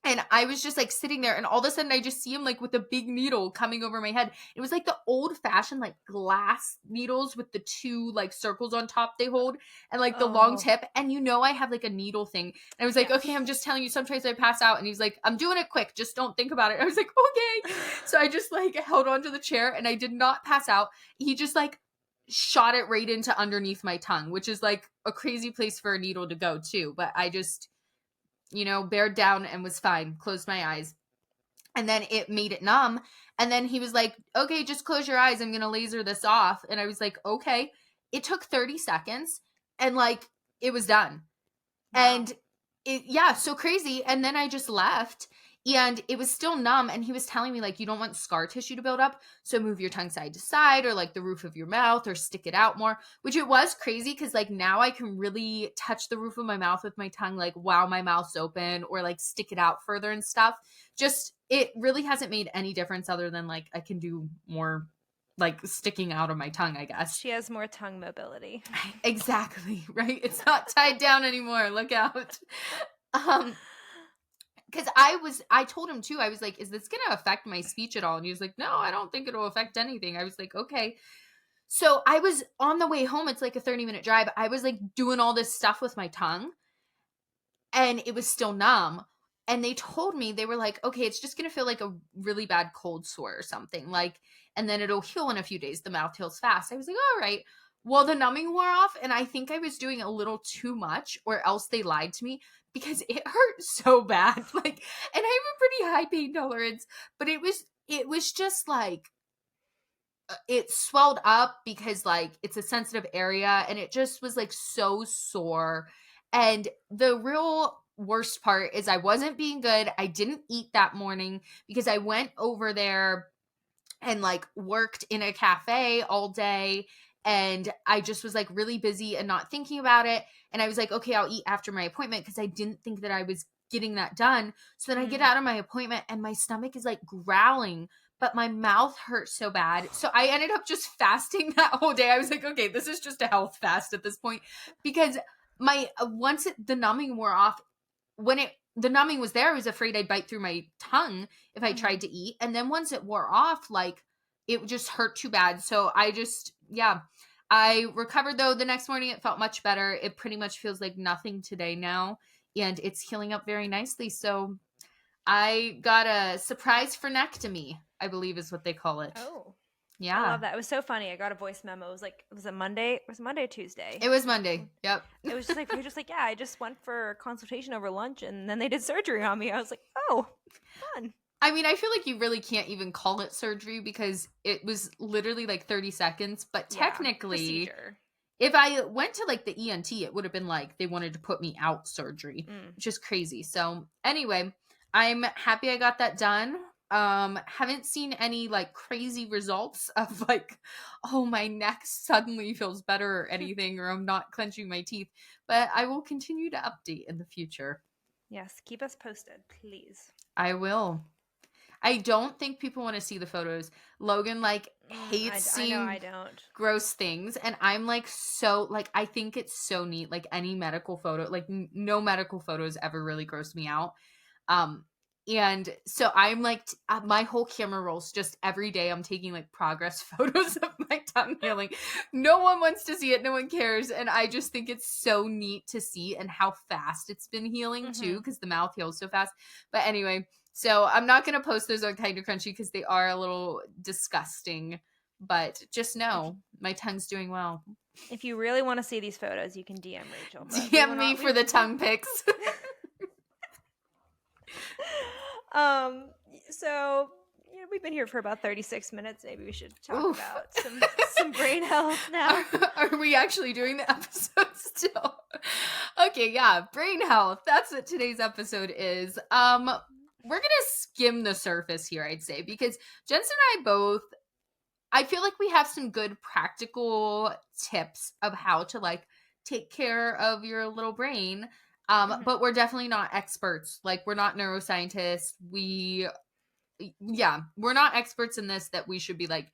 And I was just like sitting there, and all of a sudden I just see him like with a big needle coming over my head. It was like the old fashioned like glass needles with the two like circles on top they hold and like the long tip. And I have like a needle thing. And I was like, okay, I'm just telling you, sometimes I pass out. And he's like, I'm doing it quick. Just don't think about it. I was like, okay. So I just like held onto the chair and I did not pass out. He just like shot it right into underneath my tongue, which is like a crazy place for a needle to go too. But I just bared down and was fine. Closed my eyes. And then it made it numb. And then he was like, okay, just close your eyes. I'm going to laser this off. And I was like, okay. It took 30 seconds and like it was done. Wow. And so crazy. And then I just left and it was still numb. And he was telling me like, you don't want scar tissue to build up. So move your tongue side to side or like the roof of your mouth or stick it out more, which it was crazy. Cause like now I can really touch the roof of my mouth with my tongue, like while my mouth's open or like stick it out further and stuff. Just, it really hasn't made any difference other than like, I can do more like sticking out of my tongue, I guess. She has more tongue mobility. Exactly. Right. It's not tied down anymore. Look out. Because I told him too, I was like, is this going to affect my speech at all? And he was like, no, I don't think it'll affect anything. I was like, okay. So I was on the way home. It's like a 30-minute drive. I was like doing all this stuff with my tongue and it was still numb. And they told me, they were like, okay, it's just going to feel like a really bad cold sore or something like, and then it'll heal in a few days. The mouth heals fast. I was like, all right. Well, the numbing wore off and I think I was doing a little too much or else they lied to me because it hurt so bad. Like, and I have a pretty high pain tolerance, but it was just like, it swelled up because like it's a sensitive area and it just was like so sore. And the real worst part is I wasn't being good. I didn't eat that morning because I went over there and like worked in a cafe all day and I just was like really busy and not thinking about it. And I was like, okay, I'll eat after my appointment because I didn't think that I was getting that done. So then I get out of my appointment and my stomach is like growling, but my mouth hurt so bad. So I ended up just fasting that whole day. I was like, okay, this is just a health fast at this point because once the numbing wore off, the numbing was there, I was afraid I'd bite through my tongue if I tried to eat. And then once it wore off, like it just hurt too bad. So I recovered though. The next morning it felt much better. It pretty much feels like nothing today now. And it's healing up very nicely. So I got a surprise frenectomy, I believe is what they call it. Oh. Yeah. I love that. It was so funny. I got a voice memo. It was like, was it Monday? It was Monday or Tuesday? It was Monday. Yep. It was just like, we were just like, yeah, I just went for a consultation over lunch and then they did surgery on me. I was like, oh, fun. I mean, I feel like you really can't even call it surgery because it was literally like 30 seconds. But technically, procedure. If I went to like the ENT, it would have been like they wanted to put me out surgery, which is crazy. So anyway, I'm happy I got that done. Haven't seen any like crazy results of like, oh, my neck suddenly feels better or anything, or I'm not clenching my teeth, but I will continue to update in the future. Yes. Keep us posted, please. I will. I don't think people want to see the photos. Logan like hates seeing gross things. And I'm like, so like, I think it's so neat. Like any medical photo, like no medical photos ever really gross me out. And so I'm like, my whole camera rolls just every day. I'm taking like progress photos of my tongue healing. No one wants to see it. No one cares. And I just think it's so neat to see and how fast it's been healing too, because the mouth heals so fast. But anyway, so I'm not going to post those on Kinda Crunchy because they are a little disgusting. But just know my tongue's doing well. If you really want to see these photos, you can DM Rachel. DM me for the tongue pics. So we've been here for about 36 minutes. Maybe we should talk Oof. about some brain health now. Are we actually doing the episode still? Okay, yeah, brain health. That's what today's episode is. We're gonna skim the surface here, I'd say, because Jensen and I both, I feel like we have some good practical tips of how to like take care of your little brain. But we're definitely not experts. Like, we're not neuroscientists. We're not experts in this that we should be like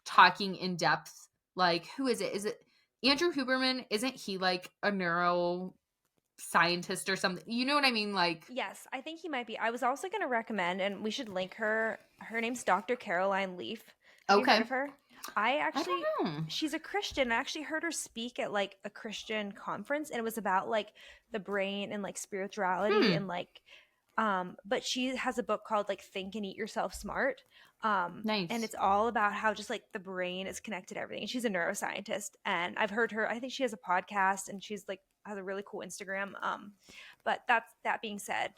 talking in depth. Like, who is it? Is it Andrew Huberman? Isn't he like a neuroscientist or something? You know what I mean? Like, Yes, I think he might be. I was also going to recommend, and we should link her. Her name's Dr. Caroline Leaf. Have you heard okay. of her? I I actually, don't know. she's a Christian. I actually heard her speak at like a Christian conference, and it was about like the brain and like spirituality Hmm. and like, but she has a book called like Think and Eat Yourself Smart. And Nice. it's all about how just like the brain is connected to everything. She's a neuroscientist, and I've heard her. I think she has a podcast, and she's like has a really cool Instagram. But that being said,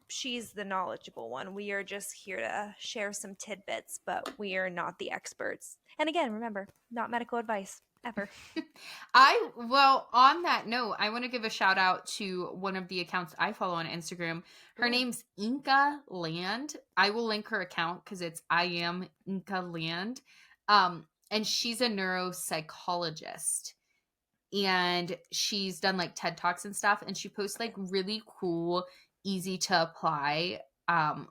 she's the knowledgeable one. We are just here to share some tidbits, but we are not the experts. And again, remember, not medical advice ever. Well, on that note, I want to give a shout out to one of the accounts I follow on Instagram. Her Ooh. name's Inca Land. I will link her account because it's I am Inca Land. And she's a neuropsychologist. And she's done like TED Talks and stuff. And she posts like really cool, easy to apply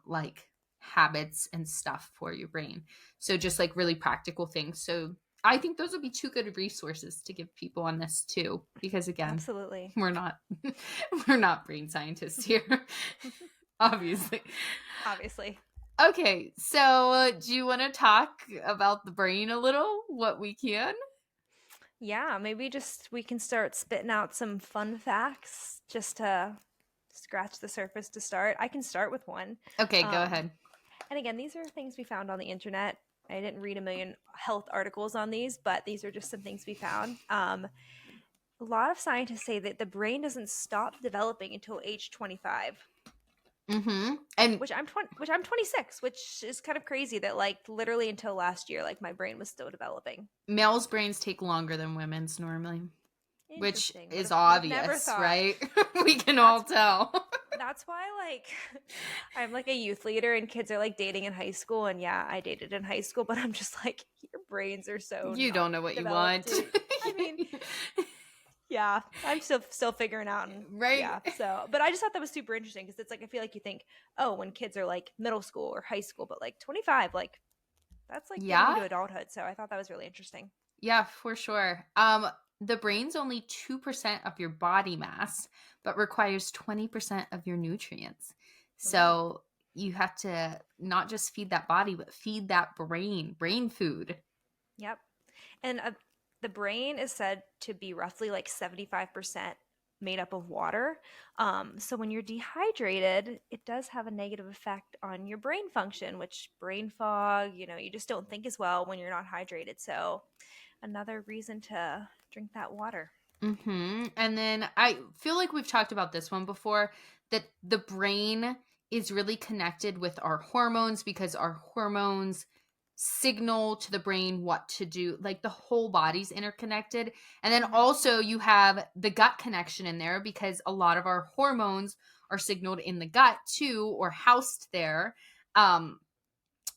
like habits and stuff for your brain. So just like really practical things. So I think those would be two good resources to give people on this too, because again, Absolutely. we're not we're not brain scientists here, obviously. Obviously. Okay, so do you want to talk about the brain a little? What we can? Yeah, maybe just we can start spitting out some fun facts just to scratch the surface to start. I can start with one. Okay, go Um, ahead. and again, these are things we found on the internet. I didn't read a million health articles on these, but these are just some things we found. A lot of scientists say that the brain doesn't stop developing until age 25, Mm-hmm. And which I'm 26, which is kind of crazy that like literally until last year, like my brain was still developing. males' brains take longer than women's normally, which Interesting. is Would have never obvious, thought. right? We can all tell. That's why like I'm like a youth leader and kids are like dating in high school, and yeah, I dated in high school, but I'm just like your brains are so You not don't know what you developed want. I mean, yeah, I'm still figuring out, and Right? yeah, so but I just thought that was super interesting because it's like I feel like you think, oh, when kids are like middle school or high school, but like 25, like that's like getting Yeah. into adulthood, so I thought that was really interesting. Yeah, for sure. The brain's only 2% of your body mass, but requires 20% of your nutrients. Ooh. So you have to not just feed that body, but feed that brain food. Yep. And the brain is said to be roughly like 75% made up of water. So when you're dehydrated, it does have a negative effect on your brain function, which brain fog, you just don't think as well when you're not hydrated. So another reason to drink that water. And then I feel like we've talked about this one before, that the brain is really connected with our hormones because our hormones signal to the brain what to do. Like, the whole body's interconnected. And then also you have the gut connection in there because a lot of our hormones are signaled in the gut too, or housed there.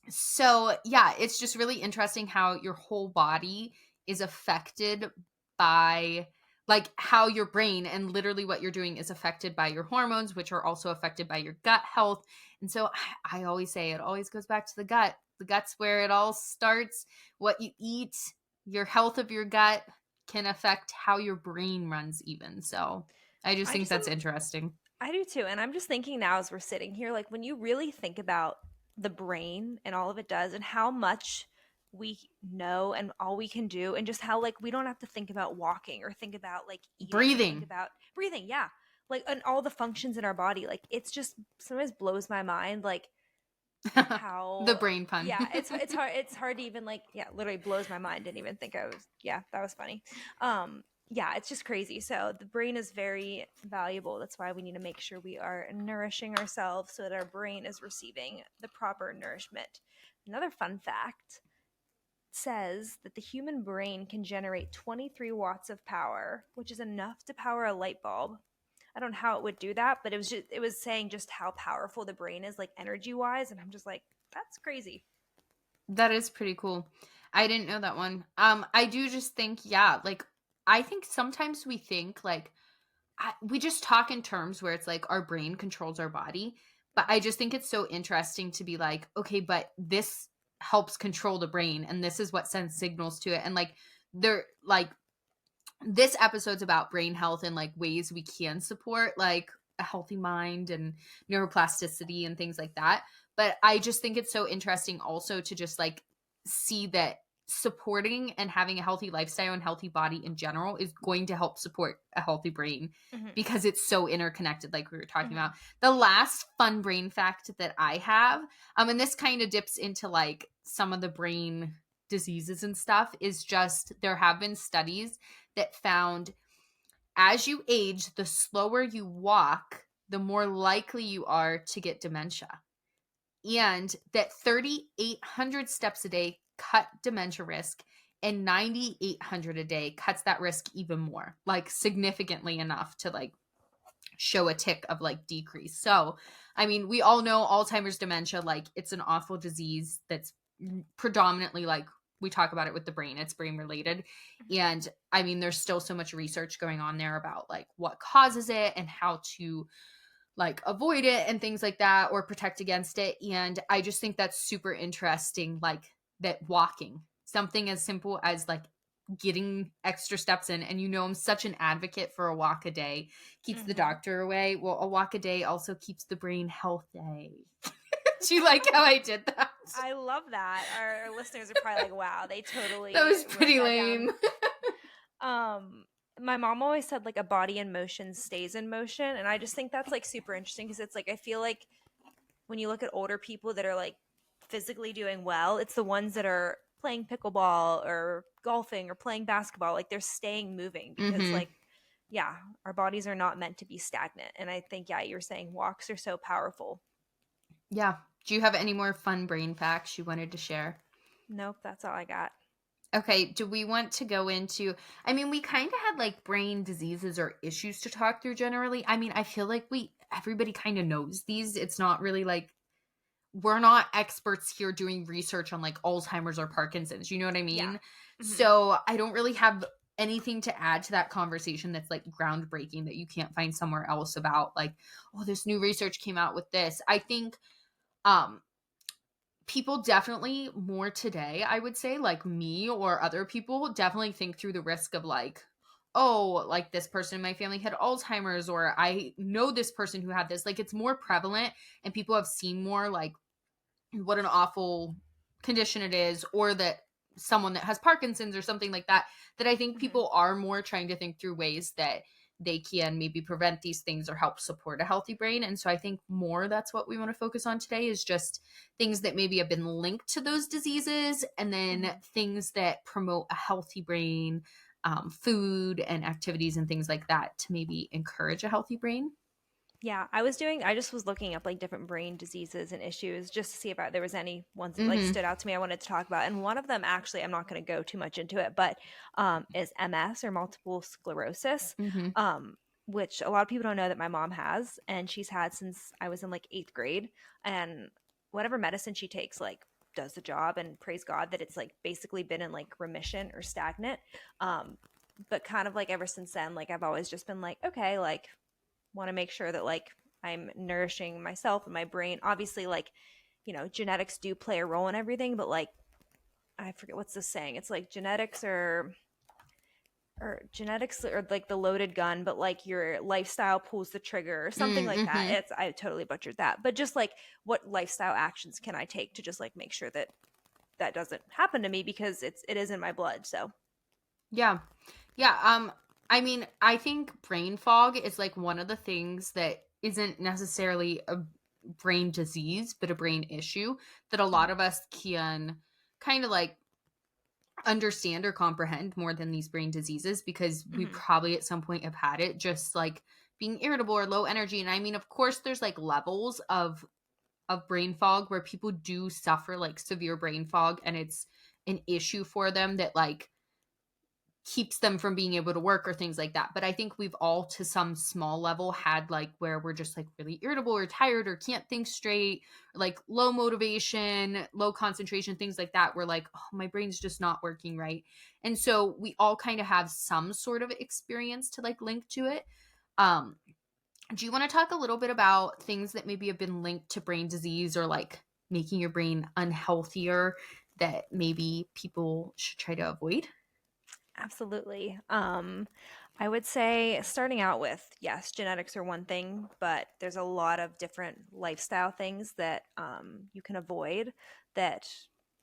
So yeah, it's just really interesting how your whole body is affected by like how your brain and literally what you're doing is affected by your hormones, which are also affected by your gut health. And so I always say it always goes back to the gut. The gut's where it all starts. What you eat, your health of your gut can affect how your brain runs even. So I just I think just that's am interesting. I do too. And I'm just thinking now as we're sitting here, like when you really think about the brain and all of it does and how much we know and all we can do, and just how like we don't have to think about walking or think about like eating or think Breathing. about breathing. Yeah. Like, and all the functions in our body. Like, it's just sometimes blows my mind. Like, The how brain pun. yeah it's hard to even like yeah literally blows my mind. Didn't even think I was yeah that was funny. Yeah, it's just crazy. So the brain is very valuable. That's why we need to make sure we are nourishing ourselves so that our brain is receiving the proper nourishment Another fun fact says that the human brain can generate 23 watts of power, which is enough to power a light bulb. I don't know how it would do that, but it was saying just how powerful the brain is, like energy wise, and I'm just like, that's crazy. That is pretty cool. I didn't know that one. I do just think, yeah, like I think sometimes we think like we just talk in terms where it's like our brain controls our body, but I just think it's so interesting to be like, okay, but this helps control the brain, and this is what sends signals to it, and like they're like this episode's about brain health and like ways we can support like a healthy mind and neuroplasticity and things like that. But I just think it's so interesting also to just like see that supporting and having a healthy lifestyle and healthy body in general is going to help support a healthy brain Hmm. because it's so interconnected like we were talking Hmm. about. The last fun brain fact that I have, and this kind of dips into like some of the brain diseases and stuff, is just there have been studies that found as you age, the slower you walk, the more likely you are to get dementia. And that 3,800 steps a day cut dementia risk, and 9,800 a day cuts that risk even more, like significantly enough to like show a tick of like decrease. So, I mean, we all know Alzheimer's dementia, like it's an awful disease that's predominantly like we talk about it with the brain, it's brain related. And I mean, there's still so much research going on there about like what causes it and how to like avoid it and things like that or protect against it. And I just think that's super interesting, like that walking, something as simple as like getting extra steps in. And I'm such an advocate for a walk a day keeps the Hmm. doctor away. Well, a walk a day also keeps the brain healthy. Do you like how I did that? I love that. Our listeners are probably like, wow, they That totally was wrote pretty that down. lame. Um, my mom always said like a body in motion stays in motion, and I just think that's like super interesting because it's like I feel like when you look at older people that are like physically doing well, it's the ones that are playing pickleball or golfing or playing basketball. Like they're staying moving because Hmm. like yeah, our bodies are not meant to be stagnant. And I think yeah, you're saying walks are so powerful. Yeah. Do you have any more fun brain facts you wanted to share? Nope, that's all I got. Okay, do we want to go into I mean, we kind of had like brain diseases or issues to talk through generally. I mean, I feel like we everybody kind of knows these. It's not really like we're not experts here doing research on like Alzheimer's or Parkinson's. You know what I Yeah. mean? Hmm. So, I don't really have anything to add to that conversation that's like groundbreaking that you can't find somewhere else about like, oh, this new research came out with this. I think um people definitely more today, I would say, like me or other people, definitely think through the risk of like, oh, like this person in my family had Alzheimer's, or I know this person who had this. Like it's more prevalent, and people have seen more like what an awful condition it is, or that someone that has Parkinson's or something like that, that I think Hmm. people are more trying to think through ways that they can maybe prevent these things or help support a healthy brain. And so I think more that's what we want to focus on today is just things that maybe have been linked to those diseases, and then Hmm. things that promote a healthy brain, food and activities and things like that to maybe encourage a healthy brain. Yeah, I just was looking up like different brain diseases and issues just to see if there was any ones that like Mm-hmm. stood out to me I wanted to talk about. And one of them actually, I'm not going to go too much into it, but is MS or multiple sclerosis, Mm-hmm. um, which a lot of people don't know that my mom has, and she's had since I was in like eighth grade. And whatever medicine she takes, like does the job, and praise God that it's like basically been in like remission or stagnant. But kind of like ever since then, like I've always just been like, okay, like want to make sure that like I'm nourishing myself and my brain. Obviously, like, genetics do play a role in everything, but like I forget what's the saying. It's like genetics or like the loaded gun, but like your lifestyle pulls the trigger or something like that. Mm-hmm. It's I totally butchered that. But just like what lifestyle actions can I take to just like make sure that that doesn't happen to me because it is in my blood. So, Yeah. Yeah, I mean, I think brain fog is like one of the things that isn't necessarily a brain disease, but a brain issue that a lot mhm, of us can kind of like understand or comprehend more than these brain diseases because we mhm, probably at some point have had it, just like being irritable or low energy. And I mean, of course, there's like levels of of brain fog where people do suffer like severe brain fog and it's an issue for them that like keeps them from being able to work or things like that. But I think we've all to some small level had like where we're just like really irritable or tired or can't think straight, or like low motivation, low concentration, things like that. We're like, oh, my brain's just not working right. And so we all kind of have some sort of experience to like link to it. Um, do you want to talk a little bit about things that maybe have been linked to brain disease or like making your brain unhealthier that maybe people should try to avoid? Absolutely. I would say starting out with, yes, genetics are one thing, but there's a lot of different lifestyle things that you can avoid that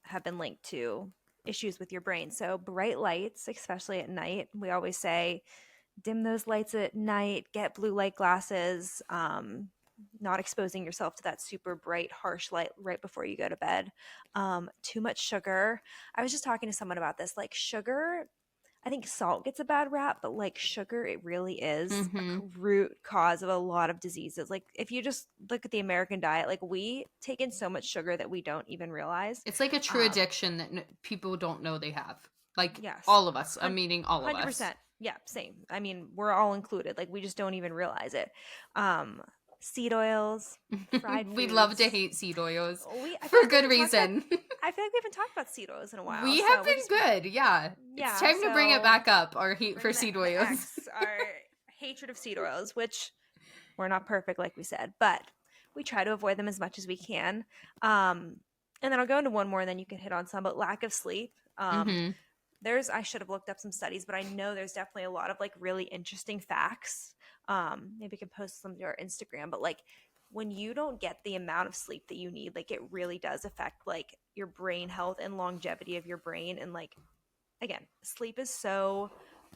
have been linked to issues with your brain. So bright lights, especially at night, we always say dim those lights at night, get blue light glasses, not exposing yourself to that super bright, harsh light right before you go to bed. Too much sugar. I was just talking to someone about this. Like sugar, I think salt gets a bad rap, but like sugar, it really is a Mm-hmm. root cause of a lot of diseases. Like if you just look at the American diet, like we take in so much sugar that we don't even realize. It's like a true Um, addiction that people don't know they have. Like yes, all of us. I'm meaning all of us. 100%. Yeah, same. I mean, we're all included. Like we just don't even realize it. Um, Seed oils, fried We love to foods. hate seed oils I feel for like we good haven't talked about. reason. I feel like we haven't talked about seed oils in a while, We have so been good. Yeah. It's yeah. time to bring it So back up, our hate for bring seed the oils. X, our hatred of seed oils, which we're not perfect, like we said, but we try to avoid them as much as we can. And then I'll go into one more, and then you can hit on some. But lack of sleep. Mm-hmm. I should have looked up some studies, but I know there's definitely a lot of like really interesting facts. Maybe I can post some to our Instagram, but like when you don't get the amount of sleep that you need, like it really does affect like your brain health and longevity of your brain. And like again, sleep is so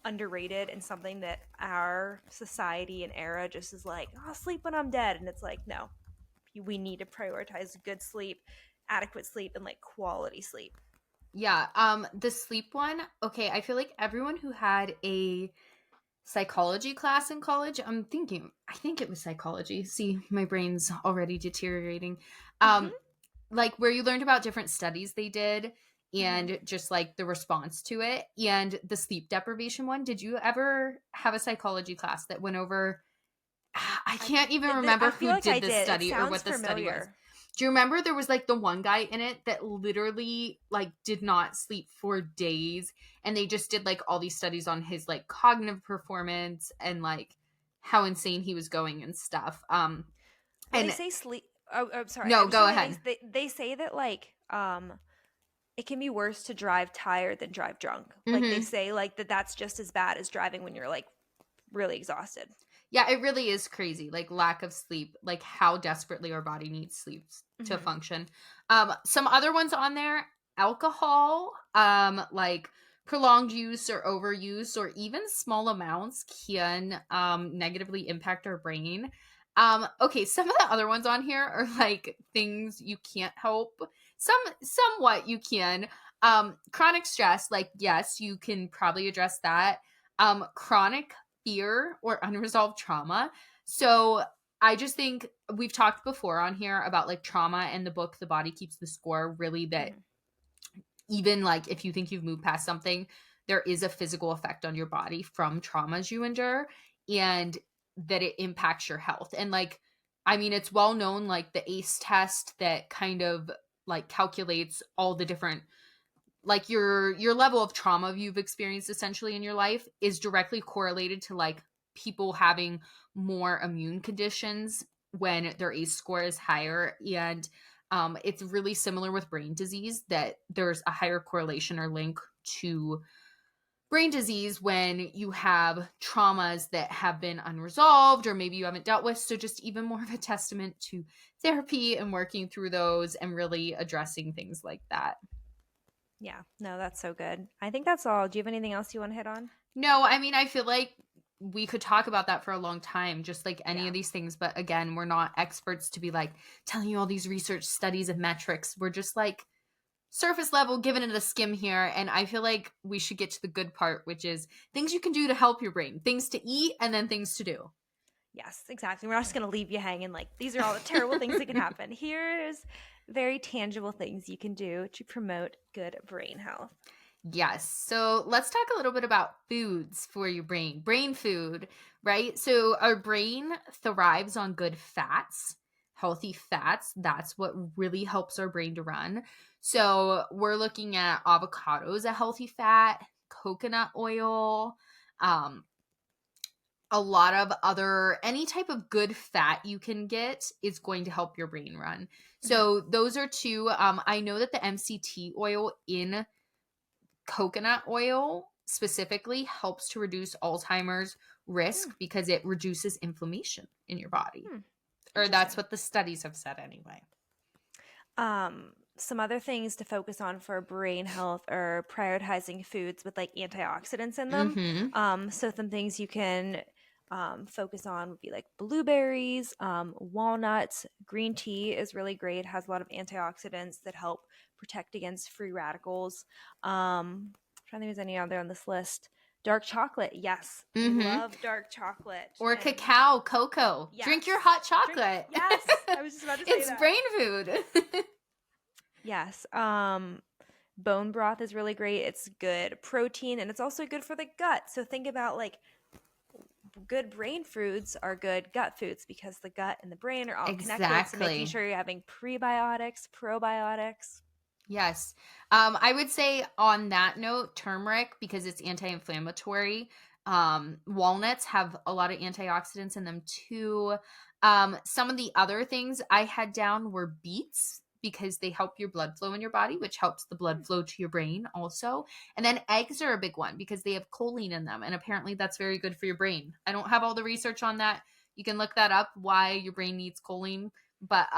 underrated and something that our society and era just is like, I'll sleep when I'm dead. And it's like, no, we need to prioritize good sleep, adequate sleep, and like quality sleep. Yeah. The sleep one. Okay. I feel like everyone who had a psychology class in college, I think it was psychology. See, my brain's already deteriorating. Mm-hmm. Um, like where you learned about different studies they did Mm-hmm. and just like the response to it and the sleep deprivation one. Did you ever have a psychology class that went over I can't even I remember feel who like I did this did. It study or sounds what the study was. familiar. Do you remember there was like the one guy in it that literally like did not sleep for days and they just did like all these studies on his like cognitive performance and like how insane he was going and stuff. Well, they And say sleep. Oh, I'm sorry. I no, was go saying that ahead. they say that like it can be worse to drive tired than drive drunk. Like they Mhm. say like that's just as bad as driving when you're like really exhausted. Yeah, it really is crazy. Like lack of sleep, like how desperately our body needs sleep to Mm-hmm. function. Some other ones on there, alcohol, like prolonged use or overuse or even small amounts can negatively impact our brain. Okay, some of the other ones on here are like things you can't help. Somewhat you can. Chronic stress, like yes, you can probably address that. Chronic fear or unresolved trauma. So I just think we've talked before on here about like trauma and the book The Body Keeps the Score, really that Mm-hmm. even like if you think you've moved past something, there is a physical effect on your body from traumas you endure and that it impacts your health. And like I mean it's well known like the ACE test that kind of like calculates all the different like your level of trauma you've experienced essentially in your life is directly correlated to like people having more immune conditions when their ACE score is higher and it's really similar with brain disease that there's a higher correlation or link to brain disease when you have traumas that have been unresolved or maybe you haven't dealt with. So just even more of a testament to therapy and working through those and really addressing things like that. Yeah. No, that's so good. I think that's all. Do you have anything else you want to hit on? No, I mean, I feel like we could talk about that for a long time, just like any Yeah. of these things. But again, we're not experts to be like telling you all these research studies and metrics. We're just like surface level, giving it a skim here. And I feel like we should get to the good part, which is things you can do to help your brain, things to eat, and then things to do. Yes, exactly. We're not just going to leave you hanging like these are all the terrible things that can happen. Here's very tangible things you can do to promote good brain health. Yes. So let's talk a little bit about foods for your brain. Brain food, right? So our brain thrives on good fats, healthy fats. That's what really helps our brain to run. So we're looking at avocados, a healthy fat, coconut oil, um, a lot of other any type of good fat you can get is going to help your brain run. Mhm. So those are two. I know that the MCT oil in coconut oil specifically helps to reduce Alzheimer's Hmm. risk because it reduces inflammation in your body. Hmm. Or that's Interesting. what the studies have said anyway. Some other things to focus on for brain health are prioritizing foods with like antioxidants in them. Mhm. So some things you can focus on would be like blueberries, walnuts, green tea is really great. It has a lot of antioxidants that help protect against free radicals. I'm trying to think if there's any other on this list. Dark chocolate, yes, Mhm. love dark chocolate, Or and cacao, cocoa. Drink yes, your hot drink. chocolate. Yes, I was just about to say It's that. brain food. Yes. Bone broth is really great. It's good protein and it's also good for the gut. So think about like good brain foods are good gut foods because the gut and the brain are all connected. So making Exactly. sure you're having prebiotics, probiotics. Yes. I would say on that note, turmeric, because it's anti-inflammatory. Walnuts have a lot of antioxidants in them too. Some of the other things I had down were beets because they help your blood flow in your body, which helps the blood Hmm. flow to your brain also. And then eggs are a big one because they have choline in them. And apparently that's very good for your brain. I don't have all the research on that. You can look that up, why your brain needs choline, but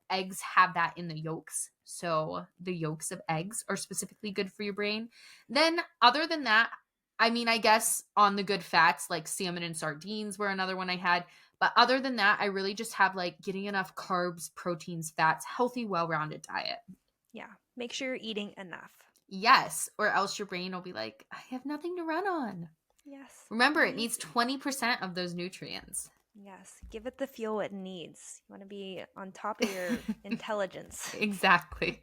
eggs have that in the yolks, so the yolks of eggs are specifically good for your brain. Then other than that, I mean, I guess on the good fats like salmon and sardines were another one I had, but other than that I really just have like getting enough carbs, proteins, fats, healthy, well-rounded diet. Yeah. Make sure you're eating enough. Yes, or else your brain will be like, I have nothing to run on. Yes. Remember, it needs Lazy. 20% of those nutrients. Yes. Give it the fuel it needs. You want to be on top of your intelligence. Exactly.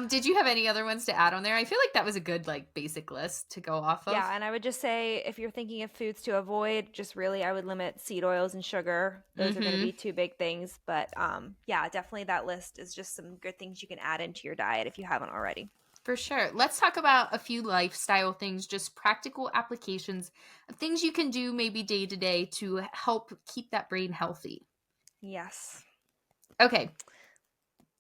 Did you have any other ones to add on there? I feel like that was a good like basic list to go off of. Yeah, and I would just say if you're thinking of foods to avoid, just really I would limit seed oils and sugar. Those are going to be Mhm. two big things, but yeah, definitely that list is just some good things you can add into your diet if you haven't already. For sure. Let's talk about a few lifestyle things, just practical applications of things you can do maybe day to day to help keep that brain healthy. Yes. Okay.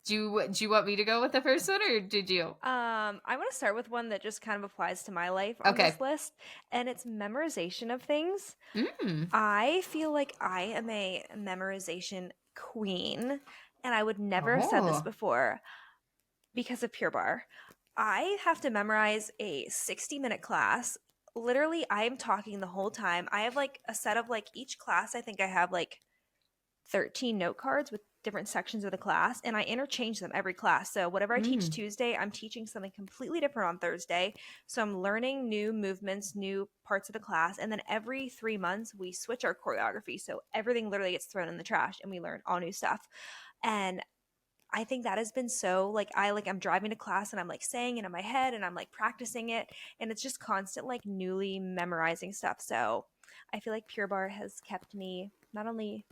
Do you want me to go with the first one or did you? I want to start with one that just kind of applies to my life on Okay. this list, and it's memorization of things. Mm. I feel like I am a memorization queen, and I would never have said this Oh. before because of Pure Bar. I have to memorize a 60-minute class. Literally, I am talking the whole time. I have like a set of like each class, I think I have like 13 note cards with different sections of the class, and I interchange them every class. So, whatever I teach Mm. Tuesday, I'm teaching something completely different on Thursday. So, I'm learning new movements, new parts of the class. And then every 3 months, we switch our choreography. So, everything literally gets thrown in the trash and we learn all new stuff. And I think that has been so I'm driving to class and I'm like saying it in my head and I'm like practicing it and it's just constant like newly memorizing stuff. So I feel like Pure Bar has kept me not only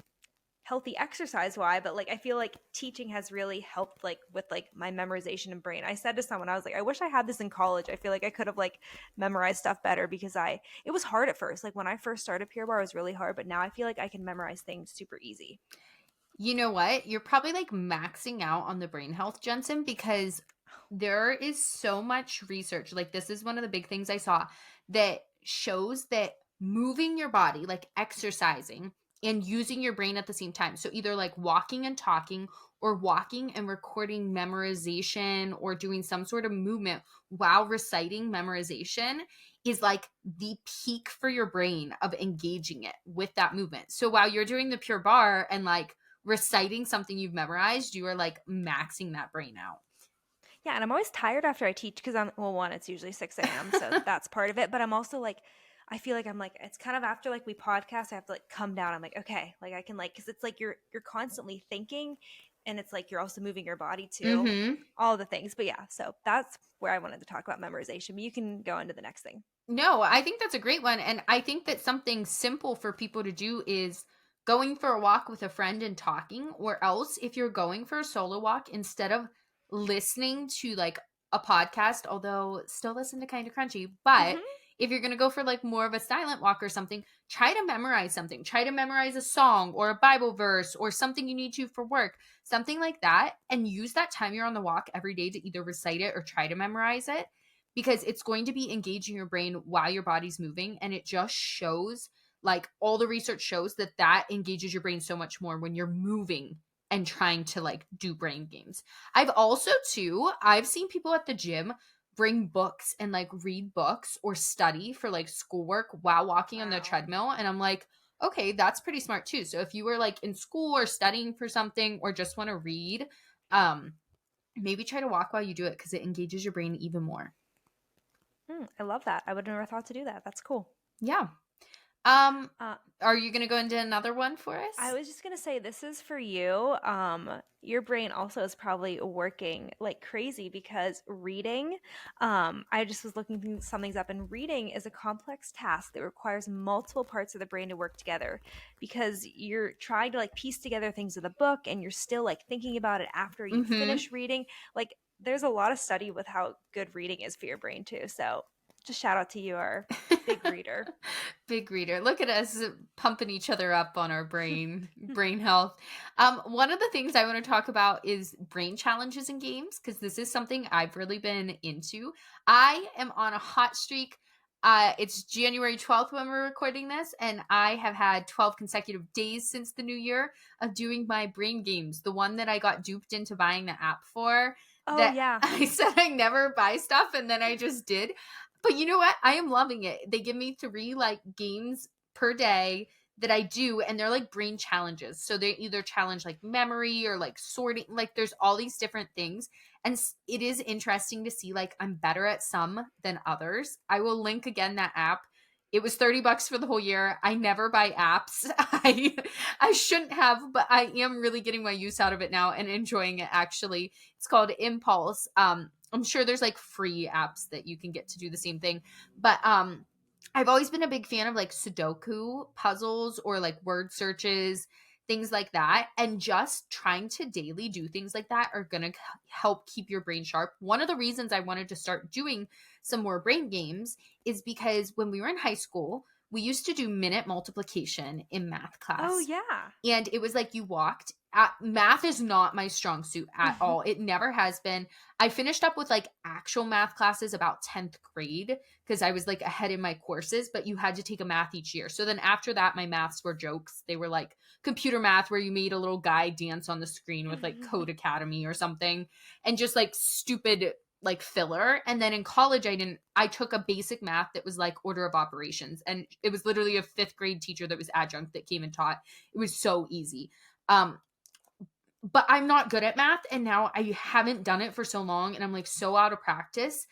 healthy exercise wise, but like I feel like teaching has really helped like with like my memorization and brain. I said to someone, I was like, I wish I had this in college. I feel like I could have like memorized stuff better because I it was hard at first. Like when I first started Pure Bar, it was really hard, but now I feel like I can memorize things super easy. You know what? You're probably like maxing out on the brain health, Jensen, because there is so much research. Like, this is one of the big things I saw that shows that moving your body, like exercising and using your brain at the same time. So, either like walking and talking, or walking and recording memorization, or doing some sort of movement while reciting memorization is like the peak for your brain of engaging it with that movement. So, while you're doing the Pure Bar and like reciting something you've memorized, you are like maxing that brain out. Yeah, and I'm always tired after I teach because I'm well, one, it's usually 6 a.m., so that's part of it. But I'm also like, I feel like I'm like, it's kind of after like we podcast, I have to like come down. I'm like, okay, like I can like, cause it's like you're constantly thinking, and it's like you're also moving your body too, Mhm. all the things. But yeah, so that's where I wanted to talk about memorization. But you can go on to the next thing. No, I think that's a great one, and I think that something simple for people to do is going for a walk with a friend and talking, or else if you're going for a solo walk, instead of listening to, like, a podcast, although still listen to Kinda Crunchy, but Hmm. if you're gonna go for, like, more of a silent walk or something, try to memorize something. Try to memorize a song or a Bible verse or something you need to for work, something like that, and use that time you're on the walk every day to either recite it or try to memorize it, because it's going to be engaging your brain while your body's moving, and it just shows, like, all the research shows that that engages your brain so much more when you're moving and trying to, like, do brain games. I've seen people at the gym bring books and, like, read books or study for, like, schoolwork while walking on the Wow. treadmill, and I'm like, okay, that's pretty smart too. So if you were, like, in school or studying for something or just want to read, um maybe try to walk while you do it, because it engages your brain even more. I love that. I would have never thought to do that. That's cool. Yeah. Um, Uh, are you gonna go into another one for I us? was just gonna say this is for you. Your brain also is probably working like crazy because reading. I just was looking some things up, and reading is a complex task that requires multiple parts of the brain to work together because you're trying to like piece together things in the book, and you're still like thinking about it after you Mm-hmm. finish reading. Like, there's a lot of study with how good reading is for your brain too. So, just shout out to you, our big reader. Big reader. Look at us pumping each other up on our brain health. One of the things I want to talk about is brain challenges in games, because this is something I've really been into. I am on a hot streak. It's January 12th when we're recording this, and I have had 12 consecutive days since the new year of doing my brain games. The one that I got duped into buying the app for, Oh that yeah. I said I never buy stuff, and then I just did. But you know what? I am loving it. They give me 3, like, games per day that I do, and they're like brain challenges. So they either challenge, like, memory or, like, sorting, like, there's all these different things. And it is interesting to see, like, I'm better at some than others. I will link again that app. It was $30 for the whole year. I never buy apps. I shouldn't have, but I am really getting my use out of it now and enjoying it actually. It's called Impulse. I'm sure there's, like, free apps that you can get to do the same thing. But I've always been a big fan of, like, Sudoku puzzles or, like, word searches, things like that. And just trying to daily do things like that are going to help keep your brain sharp. One of the reasons I wanted to start doing some more brain games is because when we were in high school, we used to do minute multiplication in math Oh class, yeah. and it was like you walked math is not my strong suit at all. It never has been. I finished up with, like, actual math classes about 10th grade because I was, like, ahead in my courses, but you had to take a math each year. So then after that, my maths were jokes. They were like computer math where you made a little guy dance on the screen with, like, Code Academy or something, and just, like, stupid, like, filler. And then in college, I took a basic math that was like order of operations, and it was literally a 5th grade teacher that was adjunct that came and taught. It was so easy. um but I'm not good at math, and now I haven't done it for so long, and I'm, like, so out of practice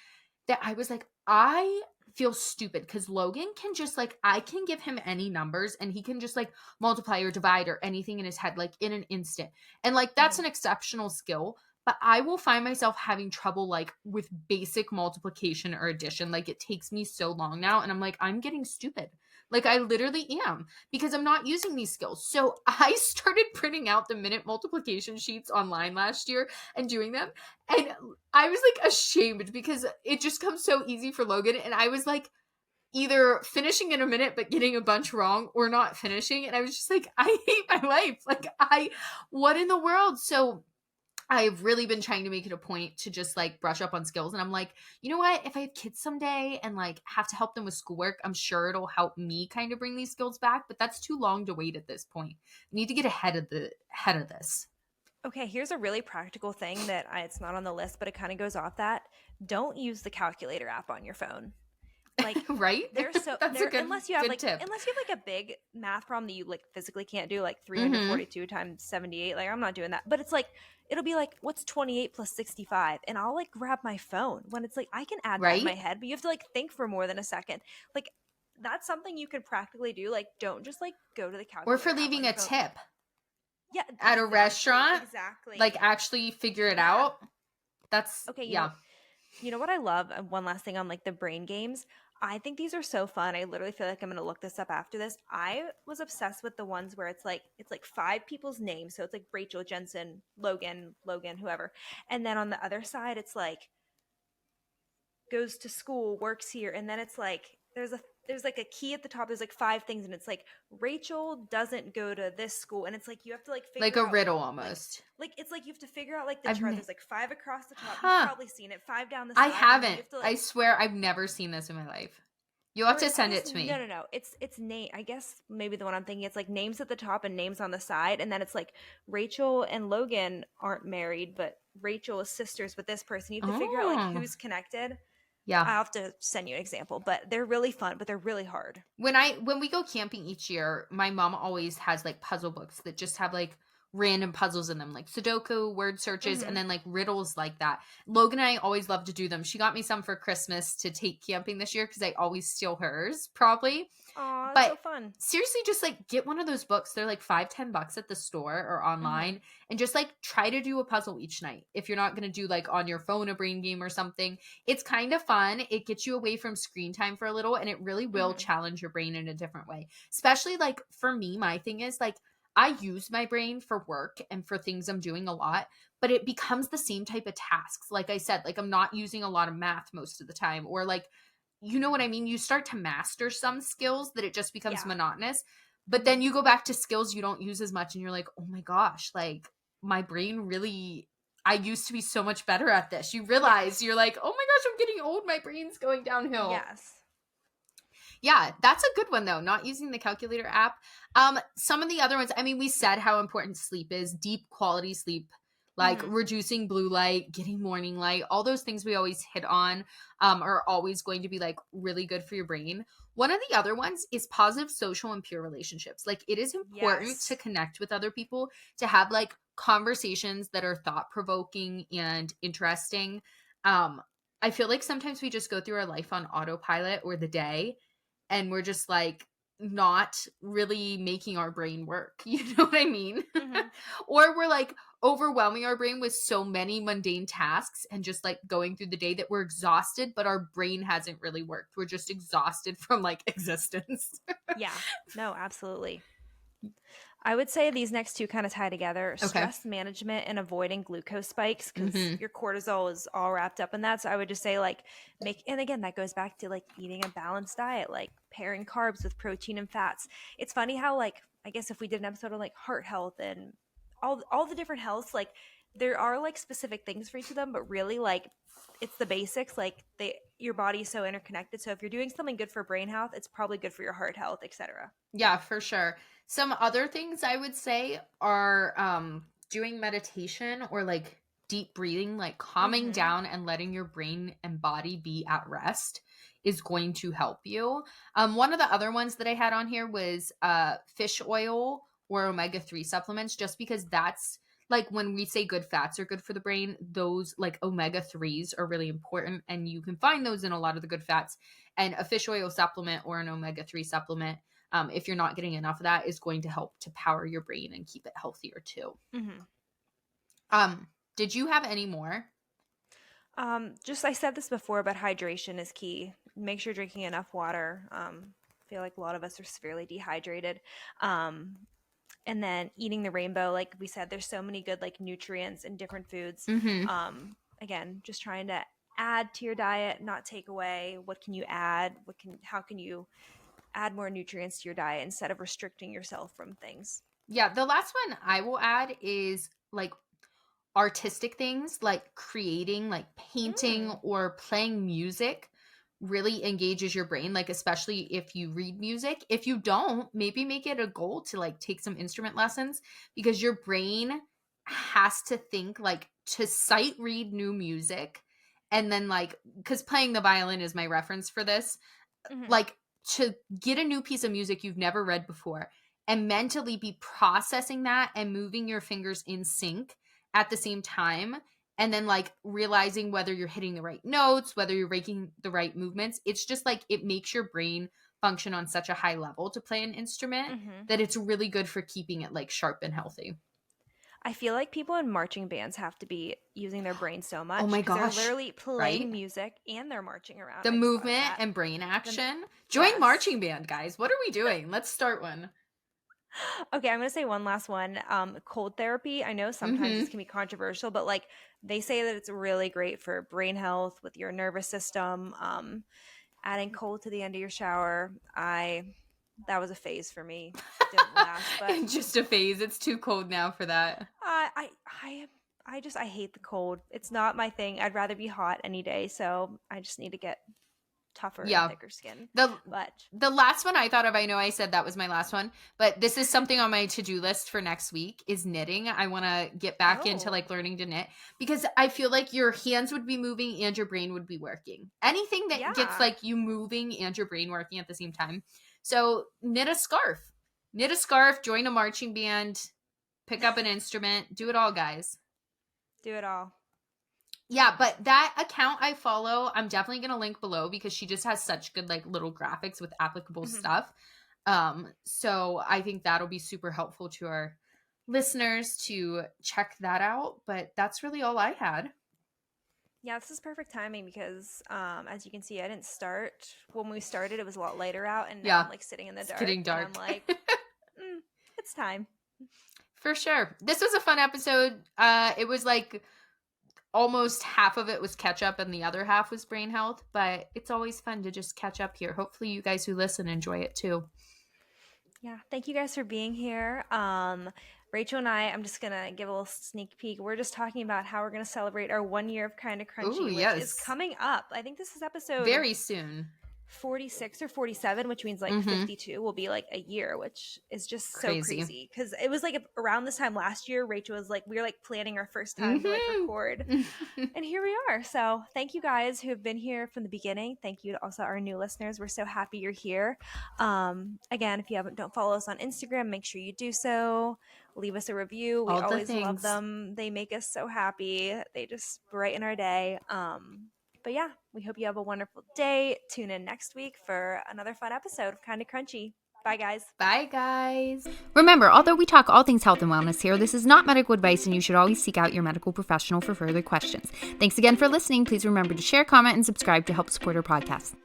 that I was like, I feel stupid because Logan can just, like, I can give him any numbers and he can just, like, multiply or divide or anything in his head, like, in an instant. And, like, that's Mhm. an exceptional skill. But I will find myself having trouble, like, with basic multiplication or addition. Like, it takes me so long now. And I'm like, I'm getting stupid. Like, I literally am, because I'm not using these skills. So I started printing out the minute multiplication sheets online last year and doing them. And I was, like, ashamed because it just comes so easy for Logan. And I was, like, either finishing in a minute but getting a bunch wrong or not finishing. And I was just like, I hate my life. Like, what in the world? So I've really been trying to make it a point to just, like, brush up on skills. And I'm like, you know what? If I have kids someday and, like, have to help them with schoolwork, I'm sure it'll help me kind of bring these skills back. But that's too long to wait at this point. I need to get ahead of this. Okay, here's a really practical thing that it's not on the list, but it kind of goes off that. Don't use the calculator app on your phone. Like, Right? That's a there unless you have good tip. like a big math problem that you like physically can't do, like Mm-hmm. 342 times 78. Like, I'm not doing that. But it's like it'll be like, what's 28 plus 65? And I'll like grab my phone when it's like I can add that in Right? my head, but you have to like think for more than a second. Like, that's something you could practically do. Like, don't just like go to the Or for calculator app on leaving your a phone. tip Yeah, at a exactly, restaurant, like exactly. actually figure it Yeah. out. That's, Okay, yeah. you know what I love? One last thing on like the brain games. I think these are so fun. I literally feel like I'm gonna look this up after this. I was obsessed with the ones where it's like five people's names. So it's like Rachel, Jensen, Logan, whoever. And then on the other side, it's like goes to school, works here, and then it's like there's like a key at the top. There's like five things, and it's like Rachel doesn't go to this school, and it's like you have to like Like figure a out riddle like almost. it's like you have to figure out like the I've, chart. ne- There's like five across the top. You've huh. probably seen it. Five down the I side, and then you haven't. have to like I swear I've never seen this in my life. You'll have or to I send guess it to no me. no no. It's name. I guess maybe the one I'm thinking. It's like names at the top and names on the side, and then it's like Rachel and Logan aren't married, but Rachel is sisters with this person. You have to figure out like Oh, who's connected. yeah. I'll have to send you an example, but they're really fun, but they're really hard. When we go camping each year, my mom always has like puzzle books that just have like random puzzles in them, like Sudoku, word searches, and Mm-hmm. then like riddles like that. Logan and I always love to do them. She got me some for Christmas to take camping this year because I always steal hers, probably. Aw, it's But so fun. seriously, just like get one of those books. They're like 5-10 bucks at the store or Mm-hmm. online, and just like try to do a puzzle each night. If you're not gonna do like on your phone a brain game or something, it's kind of fun. It gets you away from screen time for a little, and it really will Mm-hmm. challenge your brain in a different way. Especially like for me, my thing is like I use my brain for work and for things I'm doing a lot, but it becomes the same type of tasks. Like I said, like I'm not using a lot of math most of the time, or like, you know what I mean? You start to master some skills that it just becomes Yeah. monotonous. But Mm-hmm. then you go back to skills you don't use as much and you're like, oh my gosh, like my brain really, I used to be so much better at this. You realize Yes. you're like, oh my gosh, I'm getting old. My brain's going downhill. Yes. Yeah, that's a good one though, not using the calculator app. Some of the other ones, I mean, we said how important sleep is, deep quality sleep, like Mm-hmm. reducing blue light, getting morning light, all those things we always hit on are always going to be like really good for your brain. One of the other ones is positive social and peer relationships. Like it is important to Yes. connect with other people, to have like conversations that are thought provoking and interesting. Um, I feel like sometimes we just go through our life on autopilot or the day and we're just like not really making our brain work. You know what I mean? Mm-hmm. Or we're like overwhelming our brain with so many mundane tasks and just like going through the day that we're exhausted, but our brain hasn't really worked. We're just exhausted from like existence. Yeah. No, absolutely. I would say these next two kind of tie together: Okay. stress management and avoiding glucose spikes, because Hmm. your cortisol is all wrapped up in that. So I would just say, like, and again, that goes back to like eating a balanced diet, like pairing carbs with protein and fats. It's funny how, like, I guess if we did an episode on like heart health and all the different healths, like, there are like specific things for each of them, but really, like, it's the basics. Like, your body is so interconnected. So if you're doing something good for brain health, it's probably good for your heart health, etc. Yeah, for sure. Some other things I would say are doing meditation or like deep breathing, like calming Mm-hmm. down and letting your brain and body be at rest is going to help you. One of the other ones that I had on here was fish oil or omega-3 supplements, just because that's like when we say good fats are good for the brain, those like omega-3s are really important, and you can find those in a lot of the good fats. And a fish oil supplement or an omega-3 supplement, if you're not getting enough of that, is going to help to power your brain and keep it healthier too. Mm-hmm. Did you have any more? Just I said this before, but hydration is key. Make sure you're drinking enough water. I feel like a lot of us are severely dehydrated. Um, and then eating the rainbow, like we said, there's so many good like nutrients in different foods. Mm-hmm. Again, just trying to add to your diet, not take away. What can you add? How can you add more nutrients to your diet instead of restricting yourself from things? Yeah, the last one I will add is like artistic things, like creating, like painting Mm, or playing music really engages your brain, like especially if you read music. If you don't, maybe make it a goal to like take some instrument lessons, because your brain has to think like to sight read new music, and then like, because playing the violin is my reference for this, hmm. like to get a new piece of music you've never read before and mentally be processing that and moving your fingers in sync at the same time, and then like realizing whether you're hitting the right notes, whether you're making the right movements. It's just like it makes your brain function on such a high level to play an instrument that it's really good for keeping it like sharp and healthy. I feel like people in marching bands have to be using their brain so Oh much my because they're gosh, literally playing right? music and they're marching around. The I just thought of movement that. and brain Then, action. Join yes. marching band, guys. What are we doing? Let's start one. Okay, I'm gonna say one last one. Cold therapy. I know sometimes this Mm-hmm. can be controversial, but like they say that it's really great for brain health with your nervous system. Adding cold to the end of your shower. That was a phase for me. Didn't last, but It's just a phase. It's too cold now for that. I hate the cold. It's not my thing. I'd rather be hot any day. So I just need to get tougher and Yeah. thicker skin. The But the last one I thought of, I know I said that was my last one, but this is something on my to-do list for next week is knitting. I want to get back into oh like learning to knit because I feel like your hands would be moving and your brain would be working. Anything that gets yeah, like you moving and your brain working at the same time. So knit a scarf. Knit a scarf, join a marching band, pick up an instrument, do it all, guys. do it all. Yeah, but that account I follow, I'm definitely going to link below because she just has such good like little graphics with applicable Mhm. stuff. So I think that'll be super helpful to our listeners to check that out, but that's really all I had. Yeah, this is perfect timing because as you can see, I didn't start when we started. It was a lot lighter out, and now Yeah, I'm like sitting in the it's dark, getting and I'm dark. like, it's time. For sure. This was a fun episode. It was like almost half of it was catch up and the other half was brain health, but it's always fun to just catch up here. Hopefully you guys who listen enjoy it too. Yeah, thank you guys for being here. Rachel and I'm just gonna give a little sneak peek. We're just talking about how we're gonna celebrate our 1 year of Kinda Ooh, Crunchy, which is yes. coming up. I think this is episode Very soon. 46 or 47, which means like Mm-hmm. 52 will be like a year, which is just so Crazy. crazy because it was like around this time last year. Rachel was like, we were like planning our first time to like record, Mm-hmm. and here we are. So thank you guys who have been here from the beginning. Thank you to also our new listeners. We're so happy you're here. Again, if you don't follow us on Instagram, make sure you do so. Leave us a review. We All the always love things. them. They make us so happy. They just brighten our day. But yeah, we hope you have a wonderful day. Tune in next week for another fun episode of Kinda Crunchy. Bye, guys. Bye, guys. Remember, although we talk all things health and wellness here, this is not medical advice and you should always seek out your medical professional for further questions. Thanks again for listening. Please remember to share, comment, and subscribe to help support our podcast.